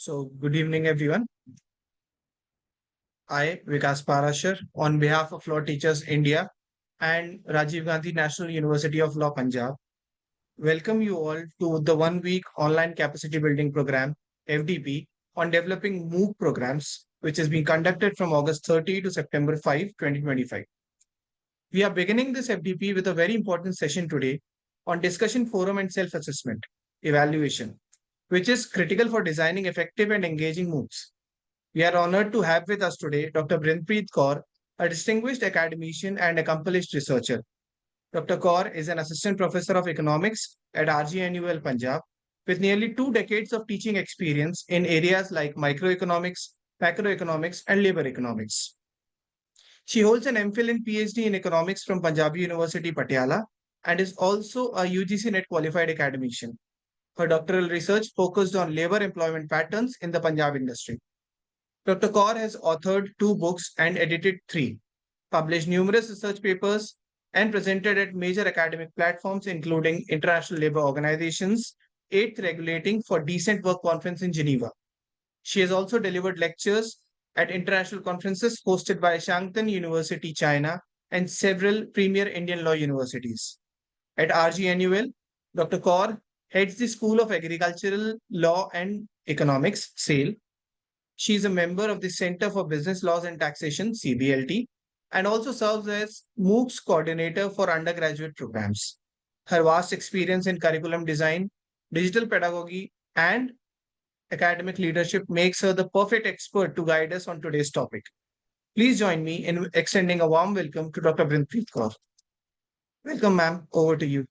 Good evening, everyone. I, Vikas Parashar, on behalf of Law Teachers India and Rajiv Gandhi National University of Law Punjab, welcome you all to the 1 week online capacity building program, FDP, on developing MOOC programs, which is being conducted from August 30 to September 5, 2025. We are beginning this FDP with a very important session today on discussion forum and self assessment evaluation, which is critical for designing effective and engaging MOOCs. We are honored to have with us today Dr. Brindpreet Kaur, a distinguished academician and accomplished researcher. Dr. Kaur is an assistant professor of economics at RGNUL Punjab with nearly 2 decades of teaching experience in areas like microeconomics, macroeconomics, and labor economics. She holds an MPhil and PhD in economics from Punjabi University, Patiala, and is also a UGC NET qualified academician. Her doctoral research focused on labor employment patterns in the Punjab industry. Dr. Kaur has authored 2 books and edited 3, published numerous research papers, and presented at major academic platforms including International Labour Organization's 8th Regulating for Decent Work Conference in Geneva. She has also delivered lectures at international conferences hosted by Shangtan University, China, and several premier Indian law universities. At RGNUL, Dr. Kaur heads the School of Agricultural Law and Economics, SAIL. She is a member of the Center for Business Laws and Taxation, CBLT, and also serves as MOOCs coordinator for undergraduate programs. Her vast experience in curriculum design, digital pedagogy, and academic leadership makes her the perfect expert to guide us on today's topic. Please join me in extending a warm welcome to Dr. Brindpreet Kaur. Welcome, ma'am. Over to you.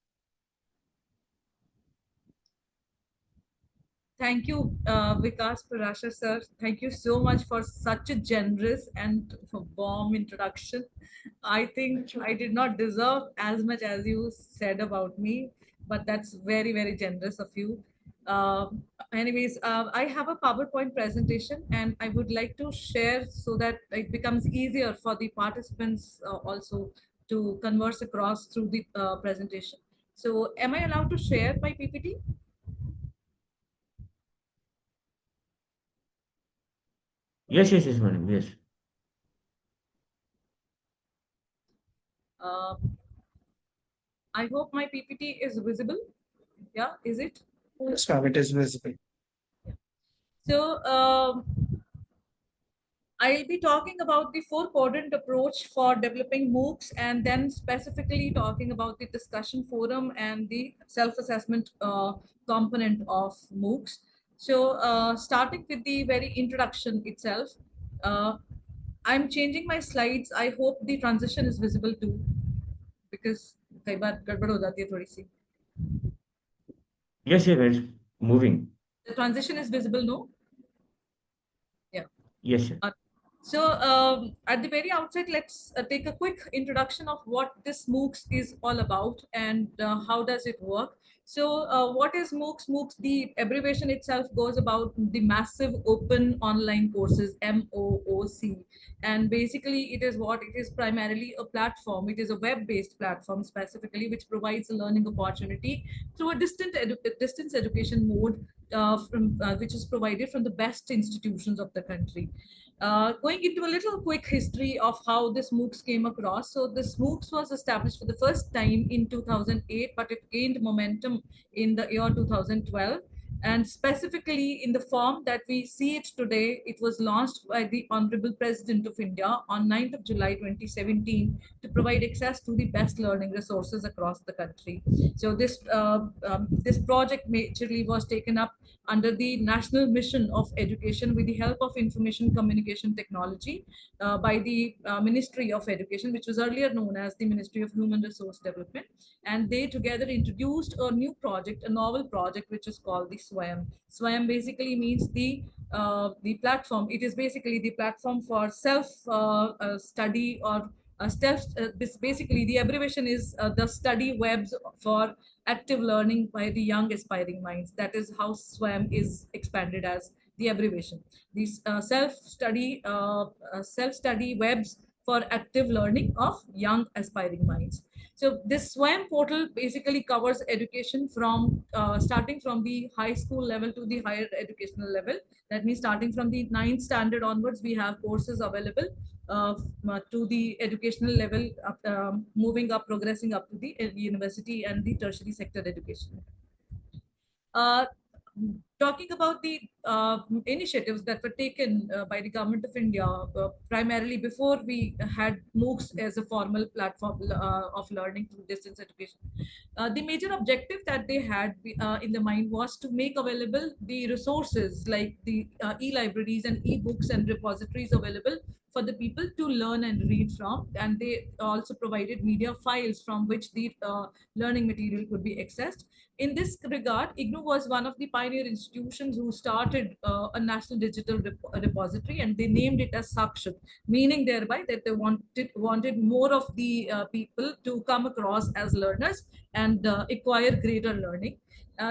Thank you, Vikas Parashar sir. Thank you so much for such a generous and warm introduction. I think I did not deserve as much as you said about me, but that's very, very generous of you. I have a PowerPoint presentation and I would like to share so that it becomes easier for the participants also to converse across through the presentation. So am I allowed to share my PPT? Yes, madam. Yes. I hope my PPT is visible. Yeah, is it? Yes, ma'am, it is visible. So I'll be talking about the 4 quadrant approach for developing MOOCs and then specifically talking about the discussion forum and the self-assessment component of MOOCs. So starting with the very introduction itself, I'm changing my slides. I hope the transition is visible too, because कई बार गड़बड़ हो जाती है थोड़ी सी. Yes, it's moving. The transition is visible, no? Yeah. Yes, sir. So at the very outset, let's take a quick introduction of what this MOOCs is all about and how does it work. So what is MOOCs? MOOCs, the abbreviation itself goes about the massive open online courses, MOOC. And basically it is what it is primarily a platform. It is a web-based platform specifically, which provides a learning opportunity through a distance education mode which is provided from the best institutions of the country. Going into a little quick history of how this MOOCs came across. So this MOOCs was established for the first time in 2008, but it gained momentum in the year 2012. And specifically in the form that we see it today, it was launched by the Honorable President of India on 9th of July 2017 to provide access to the best learning resources across the country. So this project majorly was taken up under the National Mission of Education with the help of Information Communication Technology by the Ministry of Education, which was earlier known as the Ministry of Human Resource Development. And they together introduced a new project, a novel project, which is called the SWAYAM. SWAYAM basically means the platform. It is basically the platform for self-study or basically the abbreviation is the study webs for active learning by the young aspiring minds. That is how SWAM is expanded as the abbreviation. These self-study webs for active learning of young aspiring minds. So this SWAYAM portal basically covers education from starting from the high school level to the higher educational level. That means starting from the ninth standard onwards, we have courses available to the educational level, moving up, progressing up to the university and the tertiary sector education. Uh, Talking about the initiatives that were taken by the government of India, primarily before we had MOOCs as a formal platform of learning through distance education. The major objective that they had in the mind was to make available the resources like the e-libraries and e-books and repositories available for the people to learn and read from. And they also provided media files from which the learning material could be accessed. In this regard, IGNOU was one of the pioneer institutions who started a national digital repository, and they named it as Sakshat, meaning thereby that they wanted more of the people to come across as learners and acquire greater learning.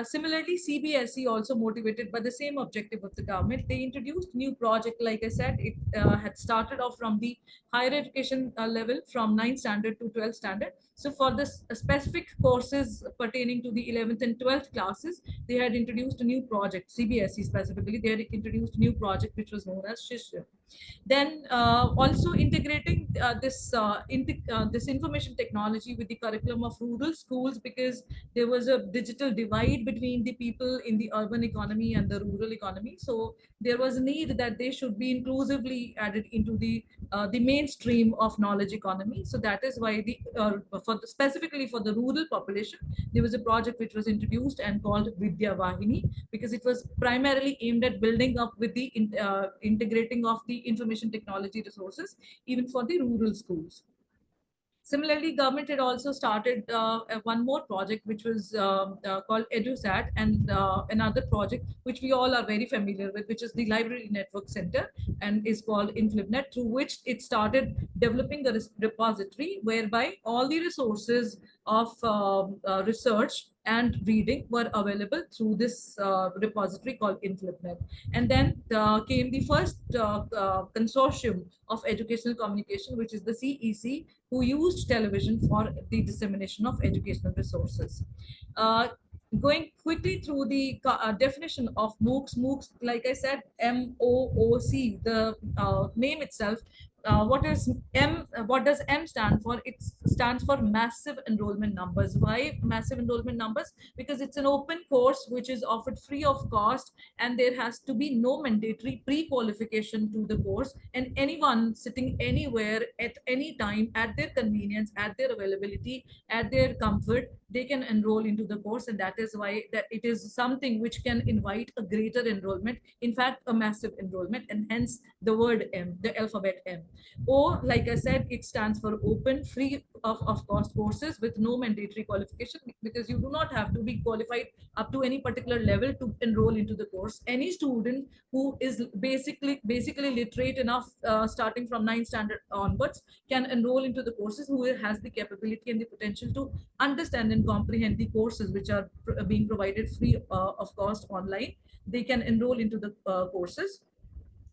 Similarly, CBSE, also motivated by the same objective of the government, they introduced new project. Like I said, it had started off from the higher education level from 9th standard to 12th standard. So for this specific courses pertaining to the 11th and 12th classes, they had introduced a new project. CBSE specifically, they had introduced a new project which was known as Shishya. Then also integrating this information technology with the curriculum of rural schools, because there was a digital divide between the people in the urban economy and the rural economy. So there was a need that they should be inclusively added into the mainstream of knowledge economy. So that is why specifically for the rural population, there was a project which was introduced and called Vidya Vahini, because it was primarily aimed at building up with the integrating of the information technology resources even for the rural schools. Similarly, government had also started one more project which was called EduSat, and another project which we all are very familiar with, which is the Library Network Center, and is called InflipNet, through which it started developing a repository whereby all the resources of research and reading were available through this repository called InflipNet. And then came the first consortium of educational communication, which is the CEC, who used television for the dissemination of educational resources. Going quickly through the definition of MOOCs. MOOCs, like I said, MOOC, the name itself. What does M stand for? It stands for massive enrollment numbers. Why massive enrollment numbers? Because it's an open course which is offered free of cost, and there has to be no mandatory pre-qualification to the course, and anyone sitting anywhere at any time, at their convenience, at their availability, at their comfort, they can enroll into the course. And that is why that it is something which can invite a greater enrollment, in fact a massive enrollment, and hence the word M, the alphabet M. O, like I said, it stands for open, free of cost courses with no mandatory qualification, because you do not have to be qualified up to any particular level to enroll into the course. Any student who is basically literate enough, starting from 9th standard onwards, can enroll into the courses, who has the capability and the potential to understand and comprehend the courses which are being provided free of cost online. They can enroll into the courses.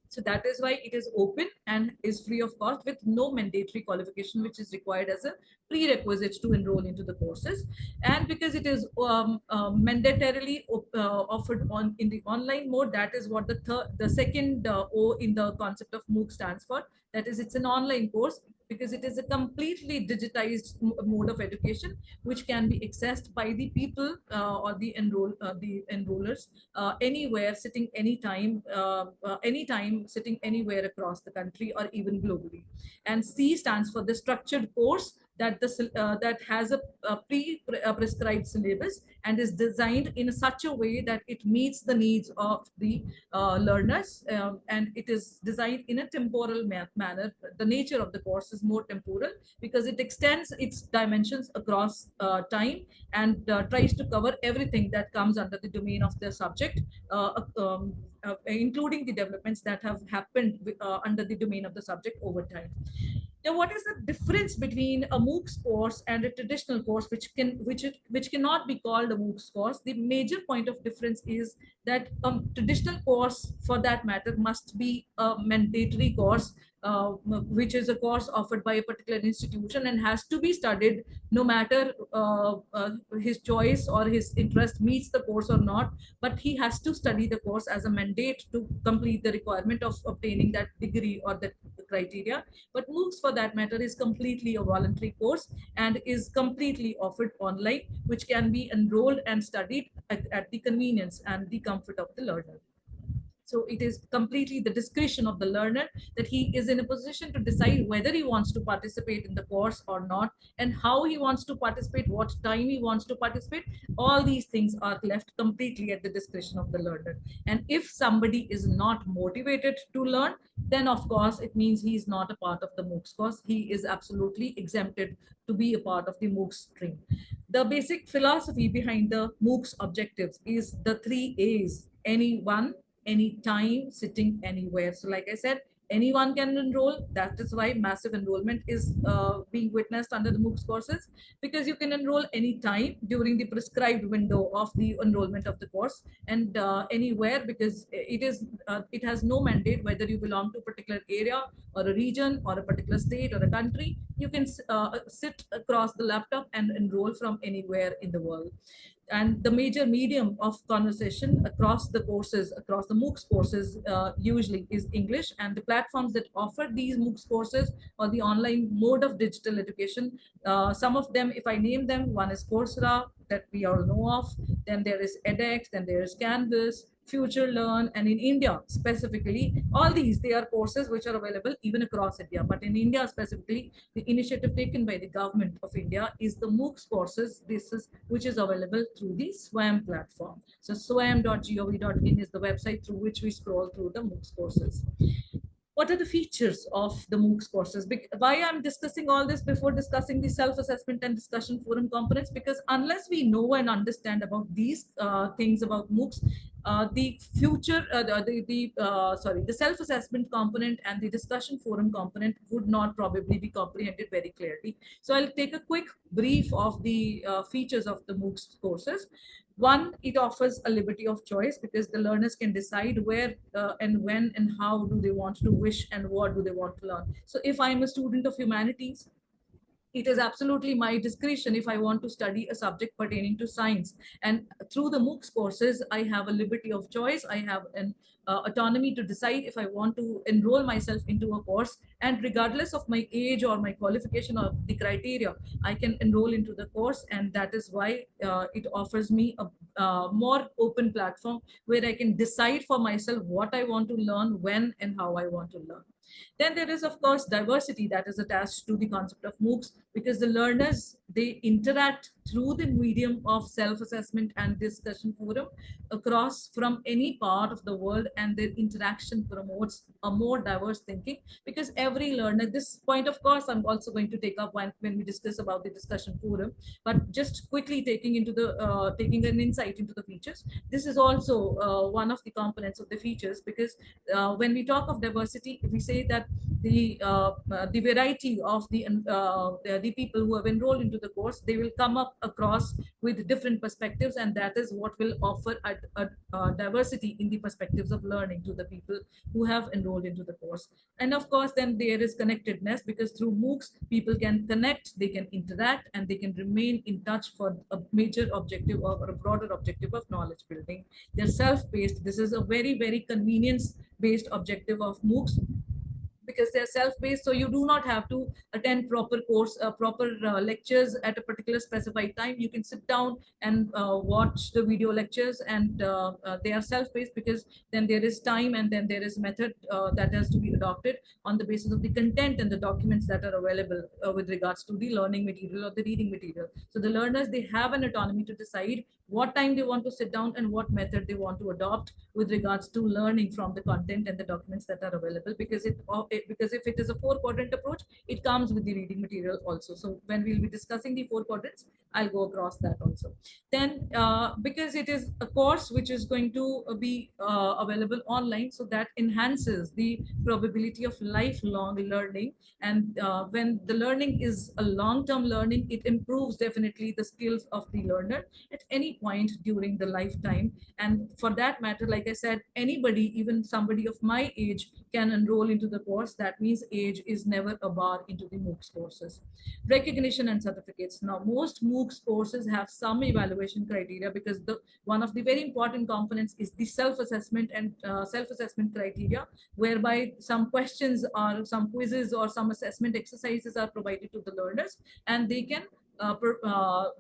So that is why it is open and is free of cost with no mandatory qualification, which is required as a prerequisite to enroll into the courses. And because it is mandatorily offered in the online mode, that is what the second O in the concept of MOOC stands for. That is, it's an online course, because it is a completely digitized mode of education which can be accessed by the people or the enrollers anywhere, sitting anytime, sitting anywhere across the country or even globally. And C stands for the structured course that has a prescribed syllabus and is designed in such a way that it meets the needs of the learners, and it is designed in a temporal manner. The nature of the course is more temporal because it extends its dimensions across time and tries to cover everything that comes under the domain of the subject, including the developments that have happened under the domain of the subject over time. Now, what is the difference between a MOOCs course and a traditional course, which cannot be called a MOOCs course? The major point of difference is that a traditional course, for that matter, must be a mandatory course which is a course offered by a particular institution and has to be studied no matter his choice or his interest meets the course or not, but he has to study the course as a mandate to complete the requirement of obtaining that degree or that criteria. But MOOCs, for that matter, is completely a voluntary course and is completely offered online, which can be enrolled and studied at the convenience and the comfort of the learner. So it is completely the discretion of the learner that he is in a position to decide whether he wants to participate in the course or not, and how he wants to participate, what time he wants to participate. All these things are left completely at the discretion of the learner. And if somebody is not motivated to learn, then of course it means he is not a part of the MOOCs course. He is absolutely exempted to be a part of the MOOCs stream. The basic philosophy behind the MOOCs objectives is the 3 A's: anyone, anytime, sitting anywhere. So like I said, anyone can enroll. That is why massive enrollment is being witnessed under the MOOCs courses, because you can enroll anytime during the prescribed window of the enrollment of the course, and anywhere, because it has no mandate whether you belong to a particular area or a region or a particular state or a country. You can sit across the laptop and enroll from anywhere in the world. And the major medium of conversation across the courses, across the MOOCs courses, usually is English. And the platforms that offer these MOOCs courses or the online mode of digital education, some of them, if I name them, one is Coursera, that we all know of. Then there is edX, then there is Canvas, Future Learn, and in India specifically, all these, they are courses which are available even across India. But in India specifically, the initiative taken by the government of India is the MOOCs courses, which is available through the SWAM platform. So swam.gov.in is the website through which we scroll through the MOOCs courses. What are the features of the MOOCs courses? Why I'm discussing all this before discussing the self-assessment and discussion forum components? Because unless we know and understand about these things about MOOCs, the self-assessment component and the discussion forum component would not probably be comprehended very clearly. So I'll take a quick brief of the features of the MOOCs courses. One, it offers a liberty of choice, because the learners can decide where and when and how do they want to wish and what do they want to learn. So if I'm a student of humanities, it is absolutely my discretion if I want to study a subject pertaining to science. And through the MOOCs courses, I have a liberty of choice. I have an autonomy to decide if I want to enroll myself into a course. And regardless of my age or my qualification or the criteria, I can enroll into the course. And that is why it offers me a more open platform where I can decide for myself what I want to learn, when and how I want to learn. Then there is, of course, diversity that is attached to the concept of MOOCs, because the learners, they interact through the medium of self-assessment and discussion forum across from any part of the world, and their interaction promotes a more diverse thinking, because every learner, this point of course I'm also going to take up when we discuss about the discussion forum, but just quickly taking an insight into the features. This is also one of the components of the features, because when we talk of diversity, we say that the variety of the people who have enrolled into the course, they will come up across with different perspectives, and that is what will offer a diversity in the perspectives of learning to the people who have enrolled into the course. And of course, then there is connectedness, because through MOOCs, people can connect, they can interact, and they can remain in touch for a major objective or a broader objective of knowledge building. They're self-paced. This is a very, very convenience-based objective of MOOCs, because they're self-paced, so you do not have to attend proper lectures at a particular specified time. You can sit down and watch the video lectures, and they are self-paced, because then there is time and then there is method that has to be adopted on the basis of the content and the documents that are available with regards to the learning material or the reading material. So the learners, they have an autonomy to decide what time they want to sit down and what method they want to adopt with regards to learning from the content and the documents that are available, because if it is a 4-quadrant approach, it comes with the reading material also. So when we'll be discussing the 4 quadrants, I'll go across that also. Then because it is a course which is going to be available online, so that enhances the probability of lifelong learning. And when the learning is a long-term learning, it improves definitely the skills of the learner at any point during the lifetime. And for that matter, like I said, anybody, even somebody of my age, can enroll into the course. That means age is never a bar into the MOOCs courses. Recognition and certificates. Now, most MOOCs courses have some evaluation criteria, because the one of the very important components is the self-assessment and self-assessment criteria, whereby some questions or some quizzes or some assessment exercises are provided to the learners, and they can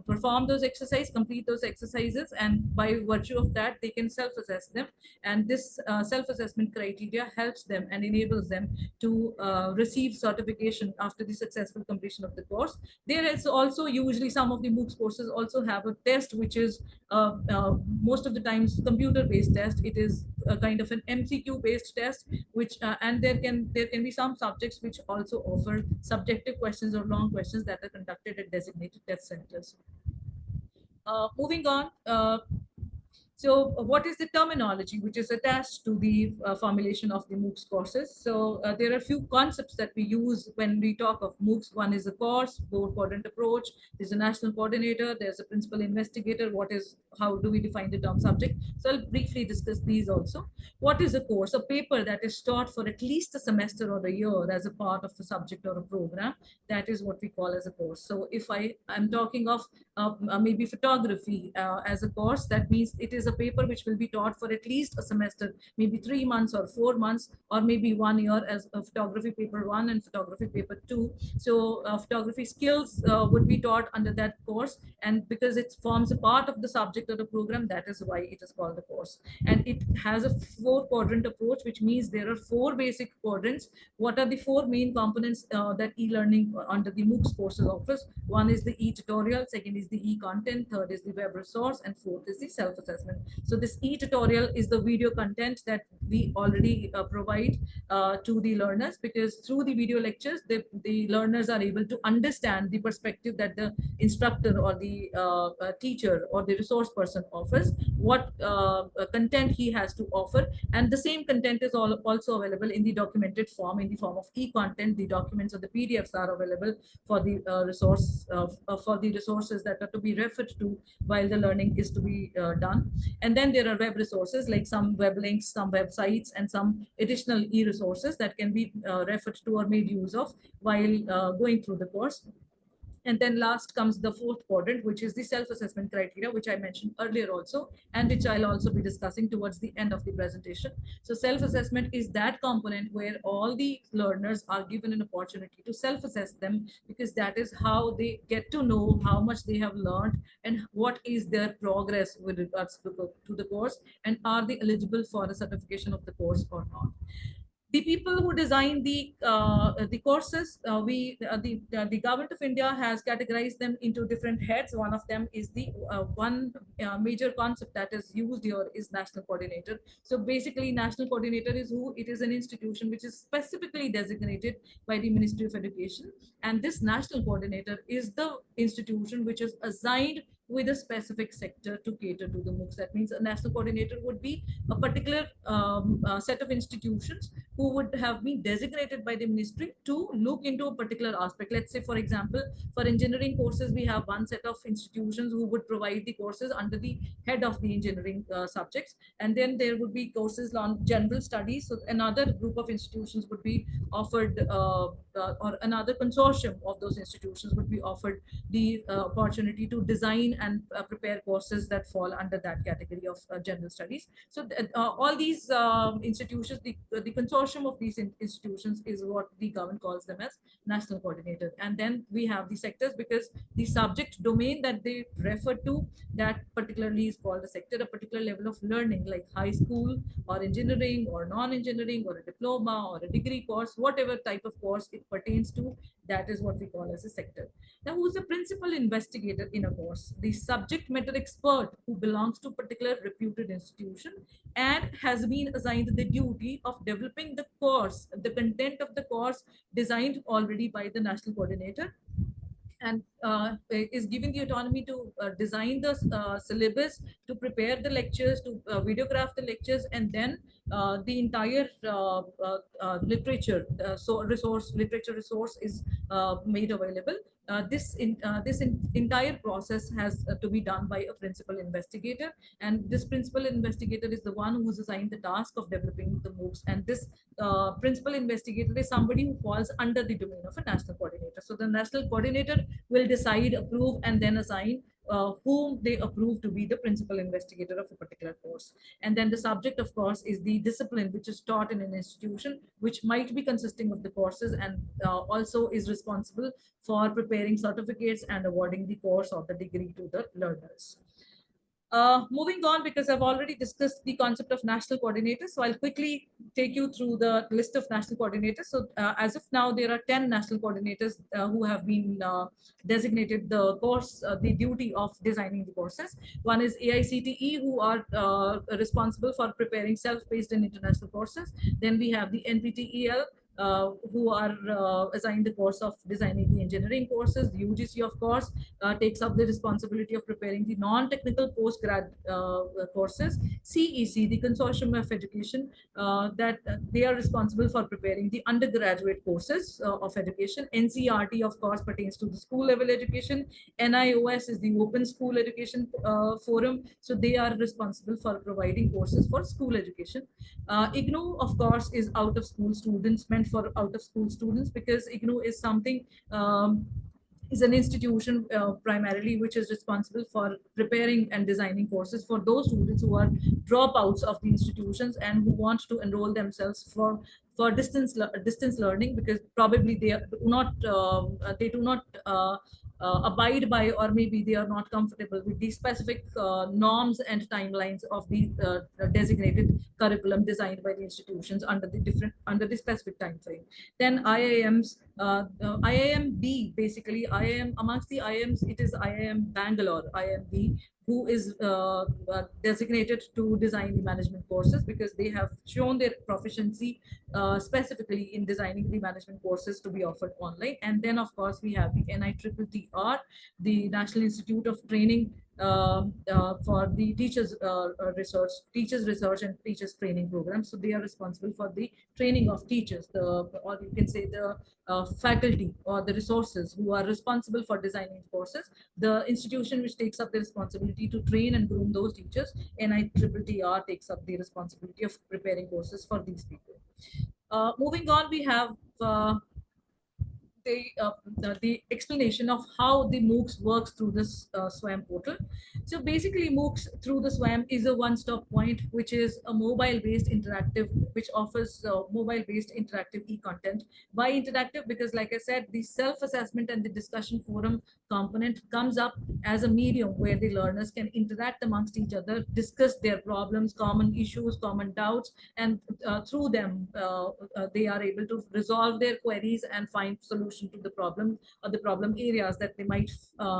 perform those exercises, complete those exercises, and by virtue of that, they can self-assess them. And this self-assessment criteria helps them and enables them to receive certification after the successful completion of the course. There is also usually some of the MOOCs courses also have a test, which is most of the times computer-based test. It is a kind of an MCQ-based test, which and there can be some subjects which also offer subjective questions or long questions that are conducted at designated test centers. Moving on. So what is the terminology which is attached to the formulation of the MOOCs courses? So there are a few concepts that we use when we talk of MOOCs. One is a course, quadrant approach. There's a national coordinator. There's a principal investigator. How do we define the term subject? So I'll briefly discuss these also. What is a course? A paper that is taught for at least a semester or a year as a part of a subject or a program. That is what we call as a course. So if I'm talking of maybe photography as a course, that means it is a paper which will be taught for at least a semester, maybe 3 months or 4 months, or maybe 1 year, as a photography paper 1 and photography paper 2. So photography skills would be taught under that course, and because it forms a part of the subject or the program, that is why it is called a course. And it has a 4-quadrant approach, which means there are 4 basic quadrants. What are the 4 main components that e-learning under the MOOCs courses offers? One is the e-tutorial, second is the e-content, third is the web resource, and fourth is the self-assessment. So this e-tutorial is the video content that we already provide to the learners, because through the video lectures, the learners are able to understand the perspective that the instructor or the teacher or the resource person offers, what content he has to offer. And the same content is also available in the documented form, in the form of e-content. The documents or the PDFs are available for the for the resources that are to be referred to while the learning is to be done. And then there are web resources, like some web links, some websites, and some additional e-resources that can be referred to or made use of while going through the course. And then last comes the 4th quadrant, which is the self-assessment criteria, which I mentioned earlier also, and which I'll also be discussing towards the end of the presentation. So self-assessment is that component where all the learners are given an opportunity to self-assess them, because that is how they get to know how much they have learned and what is their progress with regards to the course, and are they eligible for the certification of the course or not. The people who design the courses, the government of India has categorized them into different heads. One of them is the one major concept that is used here is national coordinator. So basically, national coordinator is who? It is an institution which is specifically designated by the Ministry of Education, and this national coordinator is the institution which is assigned with a specific sector to cater to the MOOCs. That means a national coordinator would be a particular set of institutions who would have been designated by the ministry to look into a particular aspect. Let's say, for example, for engineering courses, we have one set of institutions who would provide the courses under the head of the engineering subjects. And then there would be courses on general studies. So another group of institutions would be offered, or another consortium of those institutions would be offered the opportunity to design and prepare courses that fall under that category of general studies. So all these institutions, the consortium of these institutions is what the government calls them as national coordinator. And then we have the sectors, because the subject domain that they refer to, that particularly is called a sector. A particular level of learning, like high school or engineering or non-engineering or a diploma or a degree course, whatever type of course it pertains to, that is what we call as a sector. Now, who's the principal investigator in a course? The subject matter expert who belongs to a particular reputed institution and has been assigned the duty of developing the course, the content of the course designed already by the national coordinator. and is given the autonomy to design the syllabus, to prepare the lectures, to videograph the lectures, and then the entire literature resource is made available. This entire process has to be done by a principal investigator, and this principal investigator is the one who's assigned the task of developing the MOOCs. And this principal investigator is somebody who falls under the domain of a national coordinator. So the national coordinator will decide, approve, and then assign whom they approve to be the principal investigator of a particular course. And then the subject, of course, is the discipline which is taught in an institution, which might be consisting of the courses, and also is responsible for preparing certificates and awarding the course or the degree to the learners. Moving on, because I've already discussed the concept of national coordinators, so I'll quickly take you through the list of national coordinators. So as of now, there are 10 national coordinators who have been designated the course, the duty of designing the courses. One is AICTE, who are responsible for preparing self-paced and international courses. Then we have the NPTEL, who are assigned the course of designing the engineering courses. The UGC, of course, takes up the responsibility of preparing the non-technical post-grad courses. CEC, the Consortium of Education, that they are responsible for preparing the undergraduate courses of education. NCRT, of course, pertains to the school level education. NIOS is the Open School Education Forum. So they are responsible for providing courses for school education. IGNOU, of course, is out of school students, meant for out of school students, because IGNOU is something is an institution primarily which is responsible for preparing and designing courses for those students who are dropouts of the institutions and who want to enroll themselves for distance learning, because probably they do not abide by, or maybe they are not comfortable with the specific norms and timelines of the designated curriculum designed by the institutions under the specific time frame. Then IIMs, IIMB, basically IIM, amongst the IIMs, it is IIM Bangalore, IIMB, who is designated to design the management courses, because they have shown their proficiency specifically in designing the management courses to be offered online. And then, of course, we have the NITTR, the National Institute of Training for the teachers research and teachers training program. So they are responsible for the training of teachers, or you can say the faculty or the resources who are responsible for designing courses. The institution which takes up the responsibility to train and groom those teachers, NITTR, takes up the responsibility of preparing courses for these people. Moving on, we have the explanation of how the MOOCs works through this SWAM portal. So basically, MOOCs through the SWAM is a one-stop point, which is a mobile-based interactive, which offers mobile-based interactive e-content. Why interactive? Because, like I said, the self-assessment and the discussion forum component comes up as a medium where the learners can interact amongst each other, discuss their problems, common issues, common doubts, and through them, they are able to resolve their queries and find solutions to the problem or the problem areas that they might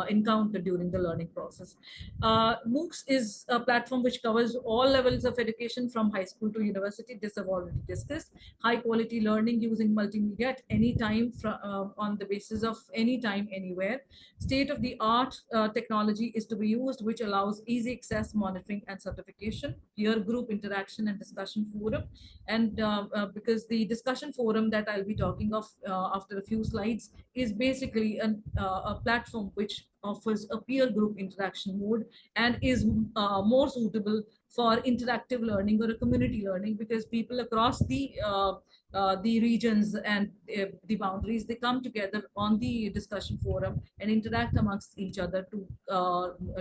encounter during the learning process. MOOCs is a platform which covers all levels of education from high school to university. This I've already discussed. High quality learning using multimedia at any time on the basis of any time, anywhere. State of the art technology is to be used, which allows easy access, monitoring, and certification, peer group interaction and discussion forum. And because the discussion forum that I'll be talking of after a few slides is basically a platform which offers a peer group interaction mode and is more suitable for interactive learning or a community learning, because people across the regions and the boundaries, they come together on the discussion forum and interact amongst each other to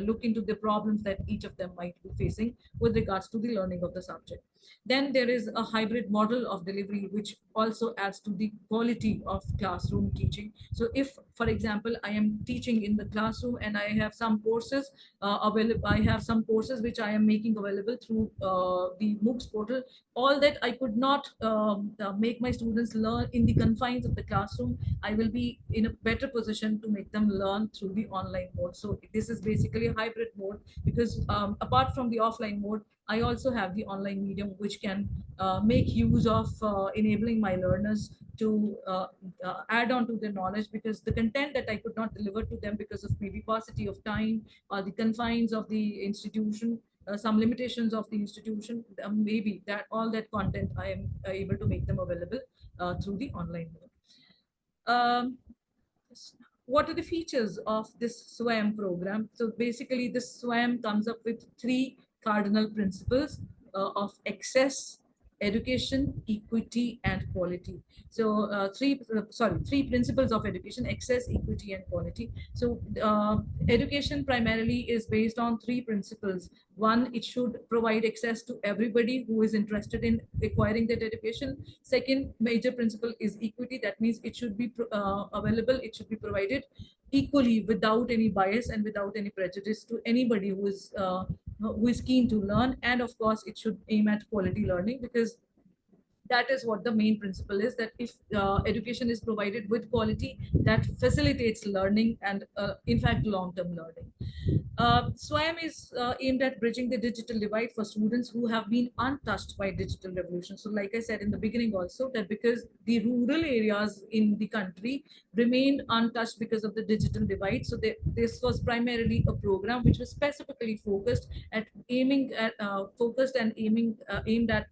look into the problems that each of them might be facing with regards to the learning of the subject. Then there is a hybrid model of delivery, which also adds to the quality of classroom teaching. So if, for example, I am teaching in the classroom and I have some courses available, I have some courses which I am making available through the MOOCs portal, all that I could not make my students learn in the confines of the classroom, I will be in a better position to make them learn through the online mode. So this is basically a hybrid mode, because apart from the offline mode, I also have the online medium, which can make use of enabling my learners to add on to their knowledge, because the content that I could not deliver to them because of maybe paucity of time or the confines of the institution, some limitations of the institution, maybe that all that content I am able to make them available through the online mode. What are the features of this SWAM program? So basically, this SWAM comes up with three cardinal principles of access, education, equity, and quality. So three principles of education: access, equity, and quality. So education primarily is based on three principles. One, it should provide access to everybody who is interested in acquiring that education. Second major principle is equity. That means it should be available, it should be provided equally without any bias and without any prejudice to anybody who is keen to learn. And of course, it should aim at quality learning, because that is what the main principle is, that if education is provided with quality, that facilitates learning and in fact long-term learning. SWAM is aimed at bridging the digital divide for students who have been untouched by digital revolution. So like I said in the beginning also, that because the rural areas in the country remained untouched because of the digital divide, so this was primarily a program which was specifically focused at aimed at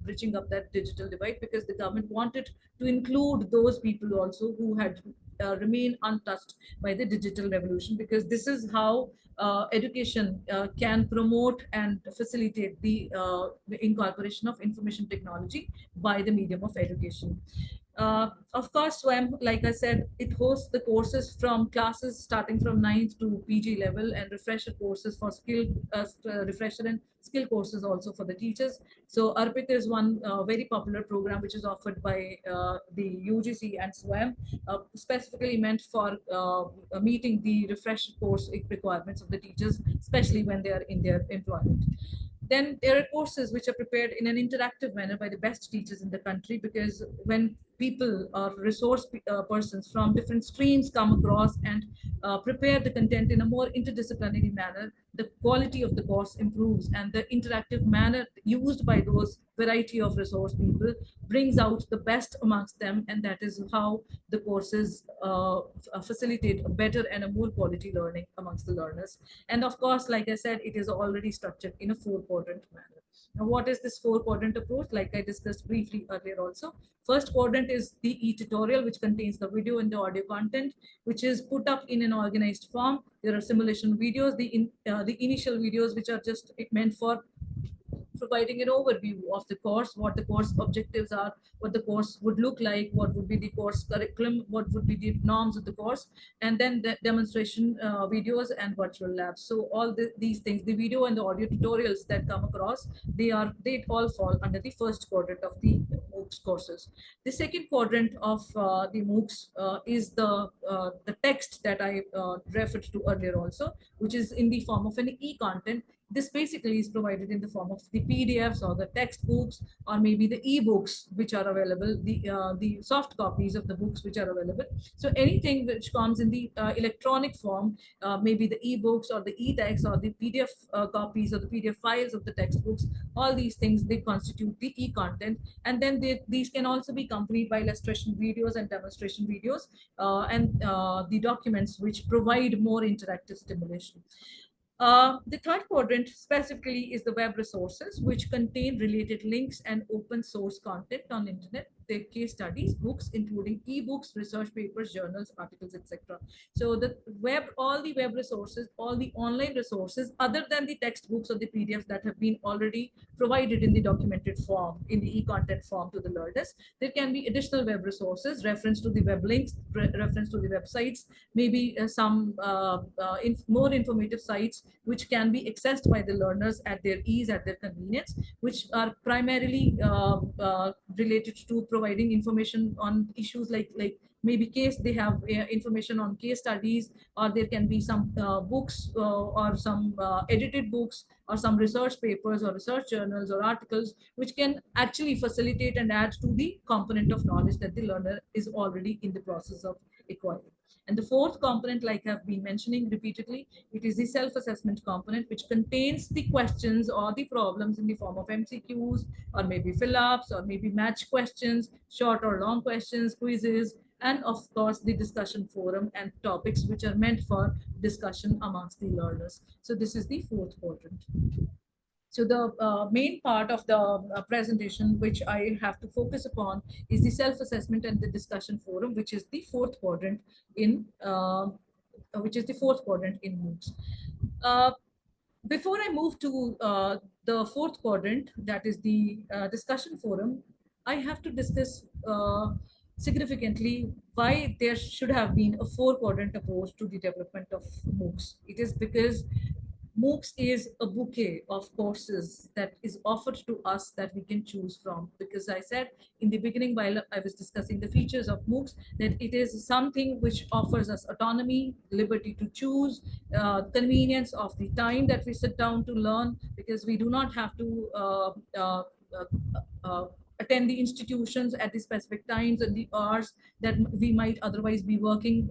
bridging up that digital divide, because the government wanted to include those people also who had remained untouched by the digital revolution, because this is how education can promote and facilitate the incorporation of information technology by the medium of education. Of course, SWAM, like I said, it hosts the courses from classes starting from 9th to PG level, and refresher courses for refresher and skill courses also for the teachers. So ARPIT is one very popular program which is offered by the UGC and SWAM, specifically meant for meeting the refresher course requirements of the teachers, especially when they are in their employment. Then there are courses which are prepared in an interactive manner by the best teachers in the country, because when people or resource persons from different streams come across and prepare the content in a more interdisciplinary manner, the quality of the course improves, and the interactive manner used by those variety of resource people brings out the best amongst them, and that is how the courses facilitate a better and a more quality learning amongst the learners. And of course, like I said, it is already structured in a 4-quadrant manner. Now, what is this 4-quadrant approach? Like I discussed briefly earlier also. First quadrant is the e-tutorial, which contains the video and the audio content, which is put up in an organized form. There are simulation videos, the initial videos, which are just meant for providing an overview of the course, what the course objectives are, what the course would look like, what would be the course curriculum, what would be the norms of the course, and then the demonstration videos and virtual labs. So all these things, the video and the audio tutorials that come across, they all fall under the first quadrant of the MOOCs courses. The second quadrant of the MOOCs is the text that I referred to earlier also, which is in the form of an e-content. This basically is provided in the form of the PDFs or the textbooks, or maybe the e-books which are available, the soft copies of the books which are available. So anything which comes in the electronic form, maybe the e-books or the e-text or the PDF copies or the PDF files of the textbooks, all these things, they constitute the e-content. And then these can also be accompanied by illustration videos and demonstration videos, and the documents which provide more interactive stimulation. The third quadrant specifically is the web resources, which contain related links and open source content on internet, their case studies, books, including ebooks, research papers, journals, articles, etc. So the web, all the web resources, all the online resources, other than the textbooks or the PDFs that have been already provided in the documented form, in the e-content form to the learners, there can be additional web resources, reference to the web links, reference to the websites, maybe some more informative sites which can be accessed by the learners at their ease, at their convenience, which are primarily related to providing information on issues like maybe they have information on case studies, or there can be some books or some edited books or some research papers or research journals or articles, which can actually facilitate and add to the component of knowledge that the learner is already in the process of acquiring. And the fourth component, like I've been mentioning repeatedly, it is the self-assessment component, which contains the questions or the problems in the form of MCQs, or maybe fill-ups, or maybe match questions, short or long questions, quizzes, and of course the discussion forum and topics which are meant for discussion amongst the learners. So this is the fourth quadrant. So the main part of the presentation which I have to focus upon is the self-assessment and the discussion forum, which is the fourth quadrant in MOOCs. Before I move to the fourth quadrant, that is the discussion forum, I have to discuss significantly why there should have been a four-quadrant approach to the development of MOOCs. It is because MOOCs is a bouquet of courses that is offered to us that we can choose from. Because I said in the beginning, while I was discussing the features of MOOCs, that it is something which offers us autonomy, liberty to choose, convenience of the time that we sit down to learn, because we do not have to attend the institutions at the specific times and the hours that we might otherwise be working,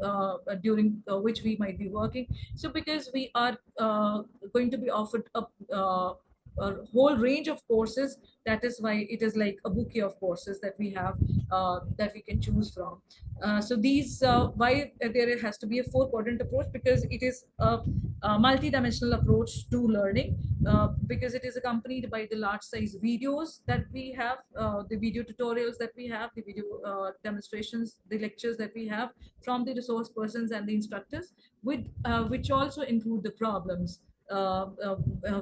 during which we might be working. So because we are going to be offered a whole range of courses, that is why it is like a bouquet of courses that we have, that we can choose from. So these, why there has to be a four-quadrant approach, because it is a multi-dimensional approach to learning, because it is accompanied by the large size videos that we have, the video tutorials that we have, the video demonstrations, the lectures that we have from the resource persons and the instructors, with which also include the problems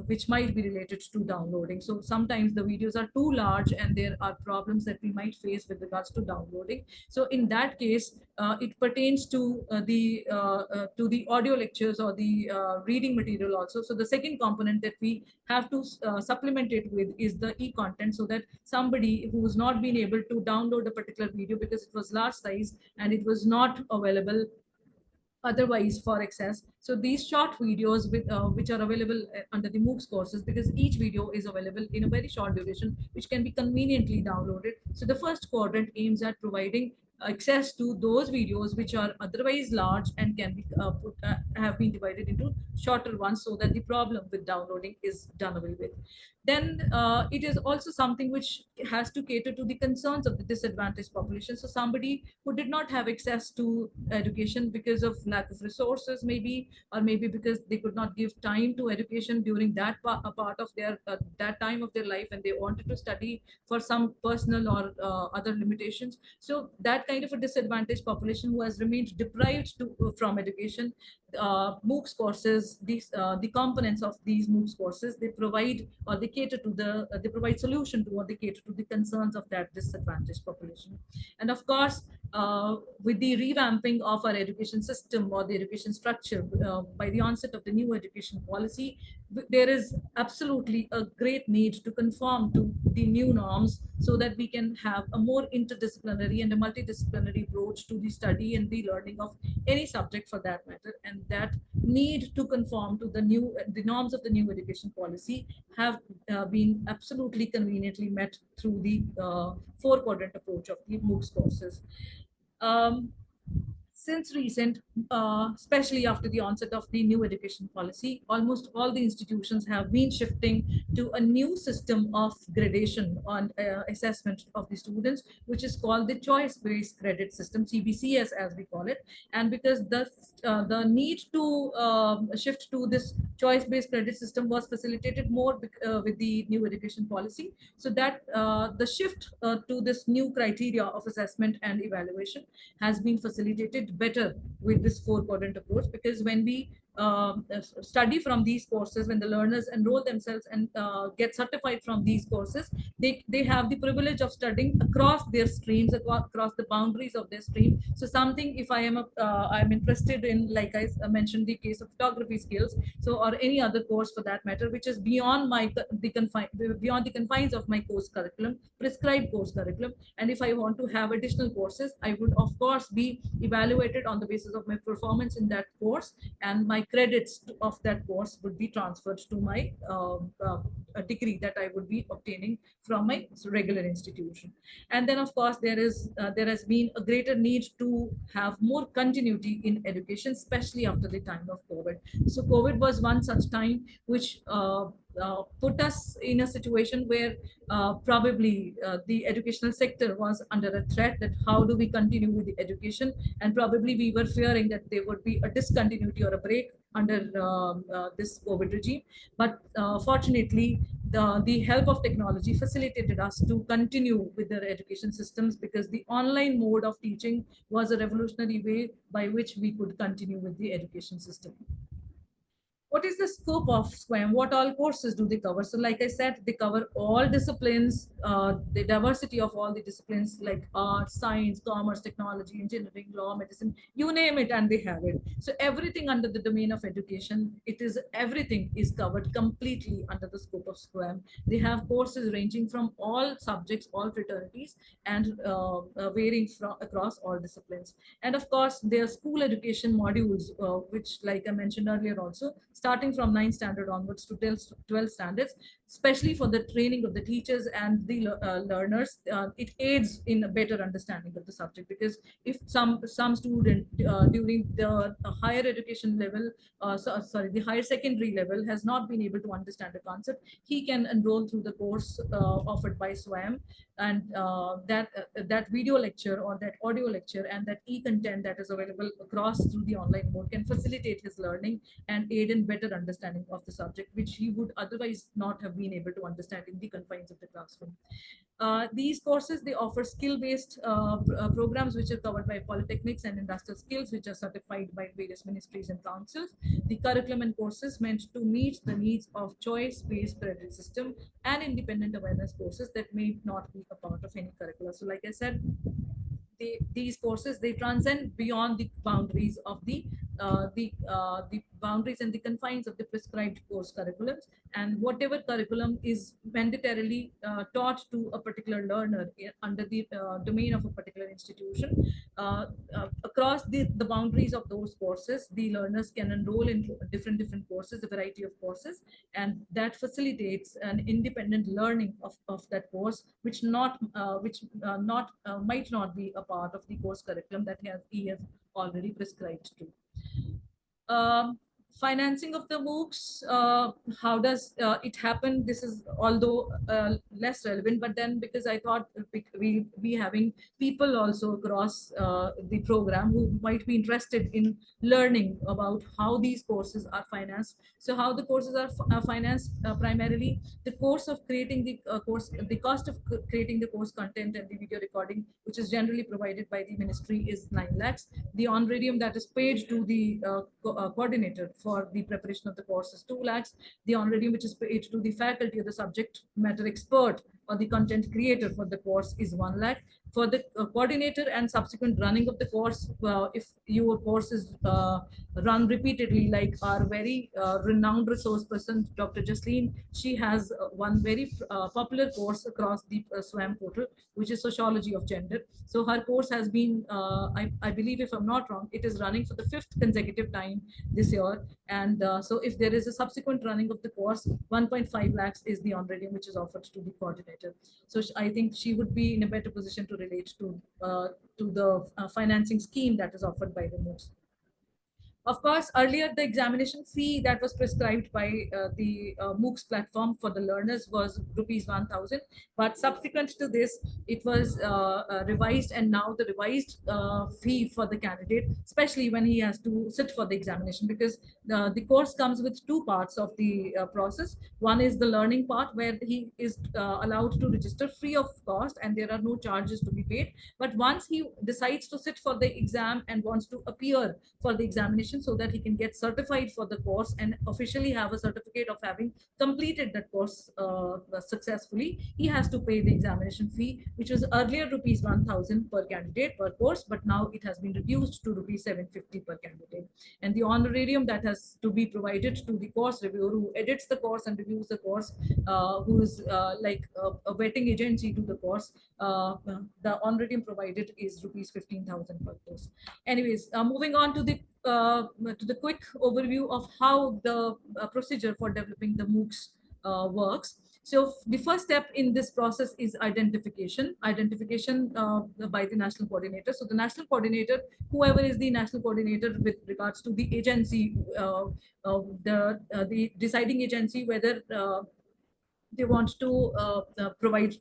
which might be related to downloading. So sometimes the videos are too large and there are problems that we might face with regards to downloading. So in that case, it pertains to the audio lectures or the reading material also. So the second component that we have to supplement it with is the e-content, so that somebody who's not been able to download a particular video because it was large size and it was not available otherwise for access. So these short videos with which are available under the MOOCs courses, because each video is available in a very short duration, which can be conveniently downloaded. So the first quadrant aims at providing access to those videos which are otherwise large and can be have been divided into shorter ones, so that the problem with downloading is done away with. Then it is also something which has to cater to the concerns of the disadvantaged population. So somebody who did not have access to education because of lack of resources, maybe, or maybe because they could not give time to education during that part of their that time of their life, and they wanted to study for some personal or other limitations. So that kind of a disadvantaged population who has remained deprived from education, MOOCs courses, the components of these MOOCs courses, they provide, or they cater to they provide solution to, or they cater to the concerns of that disadvantaged population. And of course, with the revamping of our education system or the education structure by the onset of the new education policy, there is absolutely a great need to conform to the new norms, so that we can have a more interdisciplinary and a multidisciplinary approach to the study and the learning of any subject for that matter. And that need to conform to the norms of the new education policy have been absolutely conveniently met through the four-quadrant approach of the MOOCs courses. Since recent, especially after the onset of the new education policy, almost all the institutions have been shifting to a new system of gradation and assessment of the students, which is called the choice-based credit system, CBCS as we call it. And because the need to shift to this choice-based credit system was facilitated more with the new education policy, so that the shift to this new criteria of assessment and evaluation has been facilitated better with this four-quadrant approach. Because when we study from these courses, when the learners enroll themselves and get certified from these courses, they have the privilege of studying across their streams, across the boundaries of their stream. So something, if I am I'm interested in, like I mentioned, the case of photography skills, so, or any other course for that matter, which is beyond beyond the confines of my course curriculum, prescribed course curriculum, and if I want to have additional courses, I would of course be evaluated on the basis of my performance in that course, and my my credits of that course would be transferred to my a degree that I would be obtaining from my regular institution. And then, of course, there has been a greater need to have more continuity in education, especially after the time of COVID. So COVID was one such time which put us in a situation where probably the educational sector was under a threat, that how do we continue with the education, and probably we were fearing that there would be a discontinuity or a break under this COVID regime. But fortunately, the help of technology facilitated us to continue with their education systems, because the online mode of teaching was a revolutionary way by which we could continue with the education system. What is the scope of SQUAM? What all courses do they cover? So like I said, they cover all disciplines, the diversity of all the disciplines like art, science, commerce, technology, engineering, law, medicine, you name it, and they have it. So everything under the domain of education, everything is covered completely under the scope of SQUAM. They have courses ranging from all subjects, all fraternities, and varying from across all disciplines. And of course, their school education modules, which like I mentioned earlier also, starting from 9th standard onwards to 12th standards, especially for the training of the teachers and the learners. It aids in a better understanding of the subject, because if some student during the higher education level, the higher secondary level, has not been able to understand the concept, he can enroll through the course offered by SWAM, and that video lecture or that audio lecture and that e-content that is available across through the online mode can facilitate his learning and aid in better understanding of the subject, which he would otherwise not have been able to understand in the confines of the classroom. These courses, they offer skill-based programs which are covered by polytechnics and industrial skills, which are certified by various ministries and councils. The curriculum and courses meant to meet the needs of choice-based credit system and independent awareness courses that may not be a part of any curricula. So like I said, these courses, they transcend beyond the boundaries of the boundaries and the confines of the prescribed course curriculums, and whatever curriculum is mandatorily taught to a particular learner under the domain of a particular institution, across the boundaries of those courses, the learners can enroll in different courses, a variety of courses, and that facilitates an independent learning of that course, which might not be a part of the course curriculum that he has already prescribed to. Financing of the MOOCs, how does it happen? This is although less relevant, but then because I thought we'll be having people also across the program who might be interested in learning about how these courses are financed. So how the courses are financed, primarily the cost of creating the creating the course content and the video recording, which is generally provided by the ministry, is 9 lakhs. The honorarium that is paid to the coordinator for the preparation of the course is 2 lakhs. The honorarium which is paid to the faculty or the subject matter expert or the content creator for the course is 1 lakh. For the coordinator and subsequent running of the course, if your course is run repeatedly, like our very renowned resource person, Dr. Jasleen, she has one very popular course across the SWAM portal, which is Sociology of Gender. So her course has been, I believe, if I'm not wrong, it is running for the 5th consecutive time this year. And so if there is a subsequent running of the course, 1.5 lakhs is the honorarium which is offered to the coordinator. So I think she would be in a better position to relate to the financing scheme that is offered by the MOOCs. Of course, earlier the examination fee that was prescribed by the MOOCs platform for the learners was rupees 1,000. But subsequent to this, it was revised, and now the revised fee for the candidate, especially when he has to sit for the examination, because the course comes with 2 parts of the process. One is the learning part, where he is allowed to register free of cost, and there are no charges to be paid. But once he decides to sit for the exam and wants to appear for the examination, so that he can get certified for the course and officially have a certificate of having completed that course successfully, he has to pay the examination fee, which was earlier rupees 1,000 per candidate per course, but now it has been reduced to rupees 750 per candidate. And the honorarium that has to be provided to the course reviewer who edits the course and reviews the course, who is like a vetting agency to the course, the honorarium provided is rupees 15,000 per course. Anyways, moving on to the to the quick overview of how the procedure for developing the MOOCs works. So the first step in this process is identification by the national coordinator. So the national coordinator, whoever is the national coordinator with regards to the agency, the deciding agency, whether they want to provide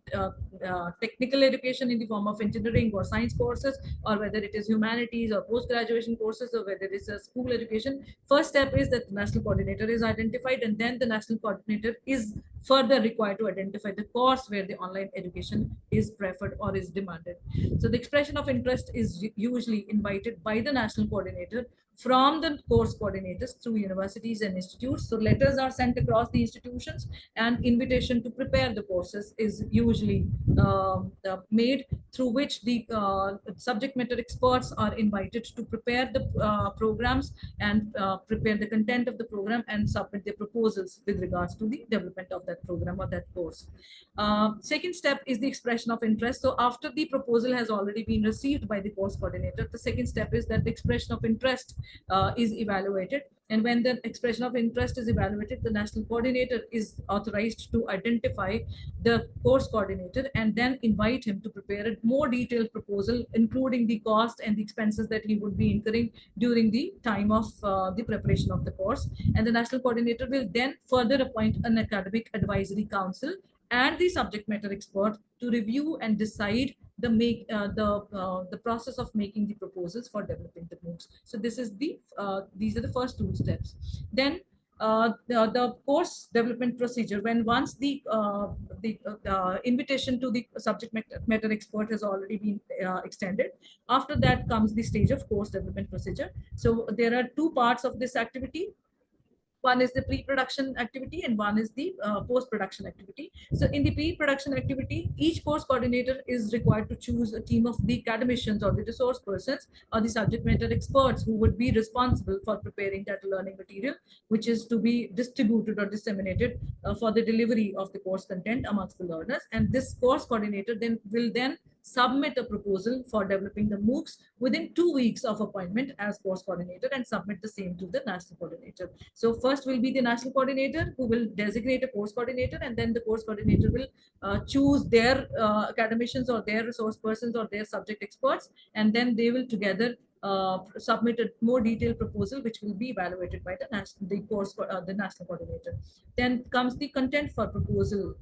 technical education in the form of engineering or science courses, or whether it is humanities or post-graduation courses, or whether it's a school education. First step is that the national coordinator is identified, and then the national coordinator is further required to identify the course where the online education is preferred or is demanded. So the expression of interest is usually invited by the national coordinator from the course coordinators through universities and institutes. So letters are sent across the institutions, and invitation to prepare the courses is usually made, through which the subject matter experts are invited to prepare the programs and prepare the content of the program and submit their proposals with regards to the development of that program or that course. Second step is the expression of interest. So after the proposal has already been received by the course coordinator, the second step is that the expression of interest is evaluated. And when the expression of interest is evaluated, the national coordinator is authorized to identify the course coordinator and then invite him to prepare a more detailed proposal, including the cost and the expenses that he would be incurring during the time of the preparation of the course. And the national coordinator will then further appoint an academic advisory council and the subject matter expert to review and decide the process of making the proposals for developing the MOOCs. So this is these are the first two steps. Then the course development procedure, when once the invitation to the subject matter expert has already been extended, after that comes the stage of course development procedure. So there are two parts of this activity. One is the pre-production activity and one is the post-production activity. So in the pre-production activity, each course coordinator is required to choose a team of the academicians or the resource persons or the subject matter experts who would be responsible for preparing that learning material, which is to be distributed or disseminated for the delivery of the course content amongst the learners. And this course coordinator will then submit a proposal for developing the MOOCs within 2 weeks of appointment as course coordinator and submit the same to the national coordinator. So first will be the national coordinator who will designate a course coordinator, and then the course coordinator will choose their academicians or their resource persons or their subject experts, and then they will together submit a more detailed proposal, which will be evaluated by the national coordinator. Then comes the content for proposal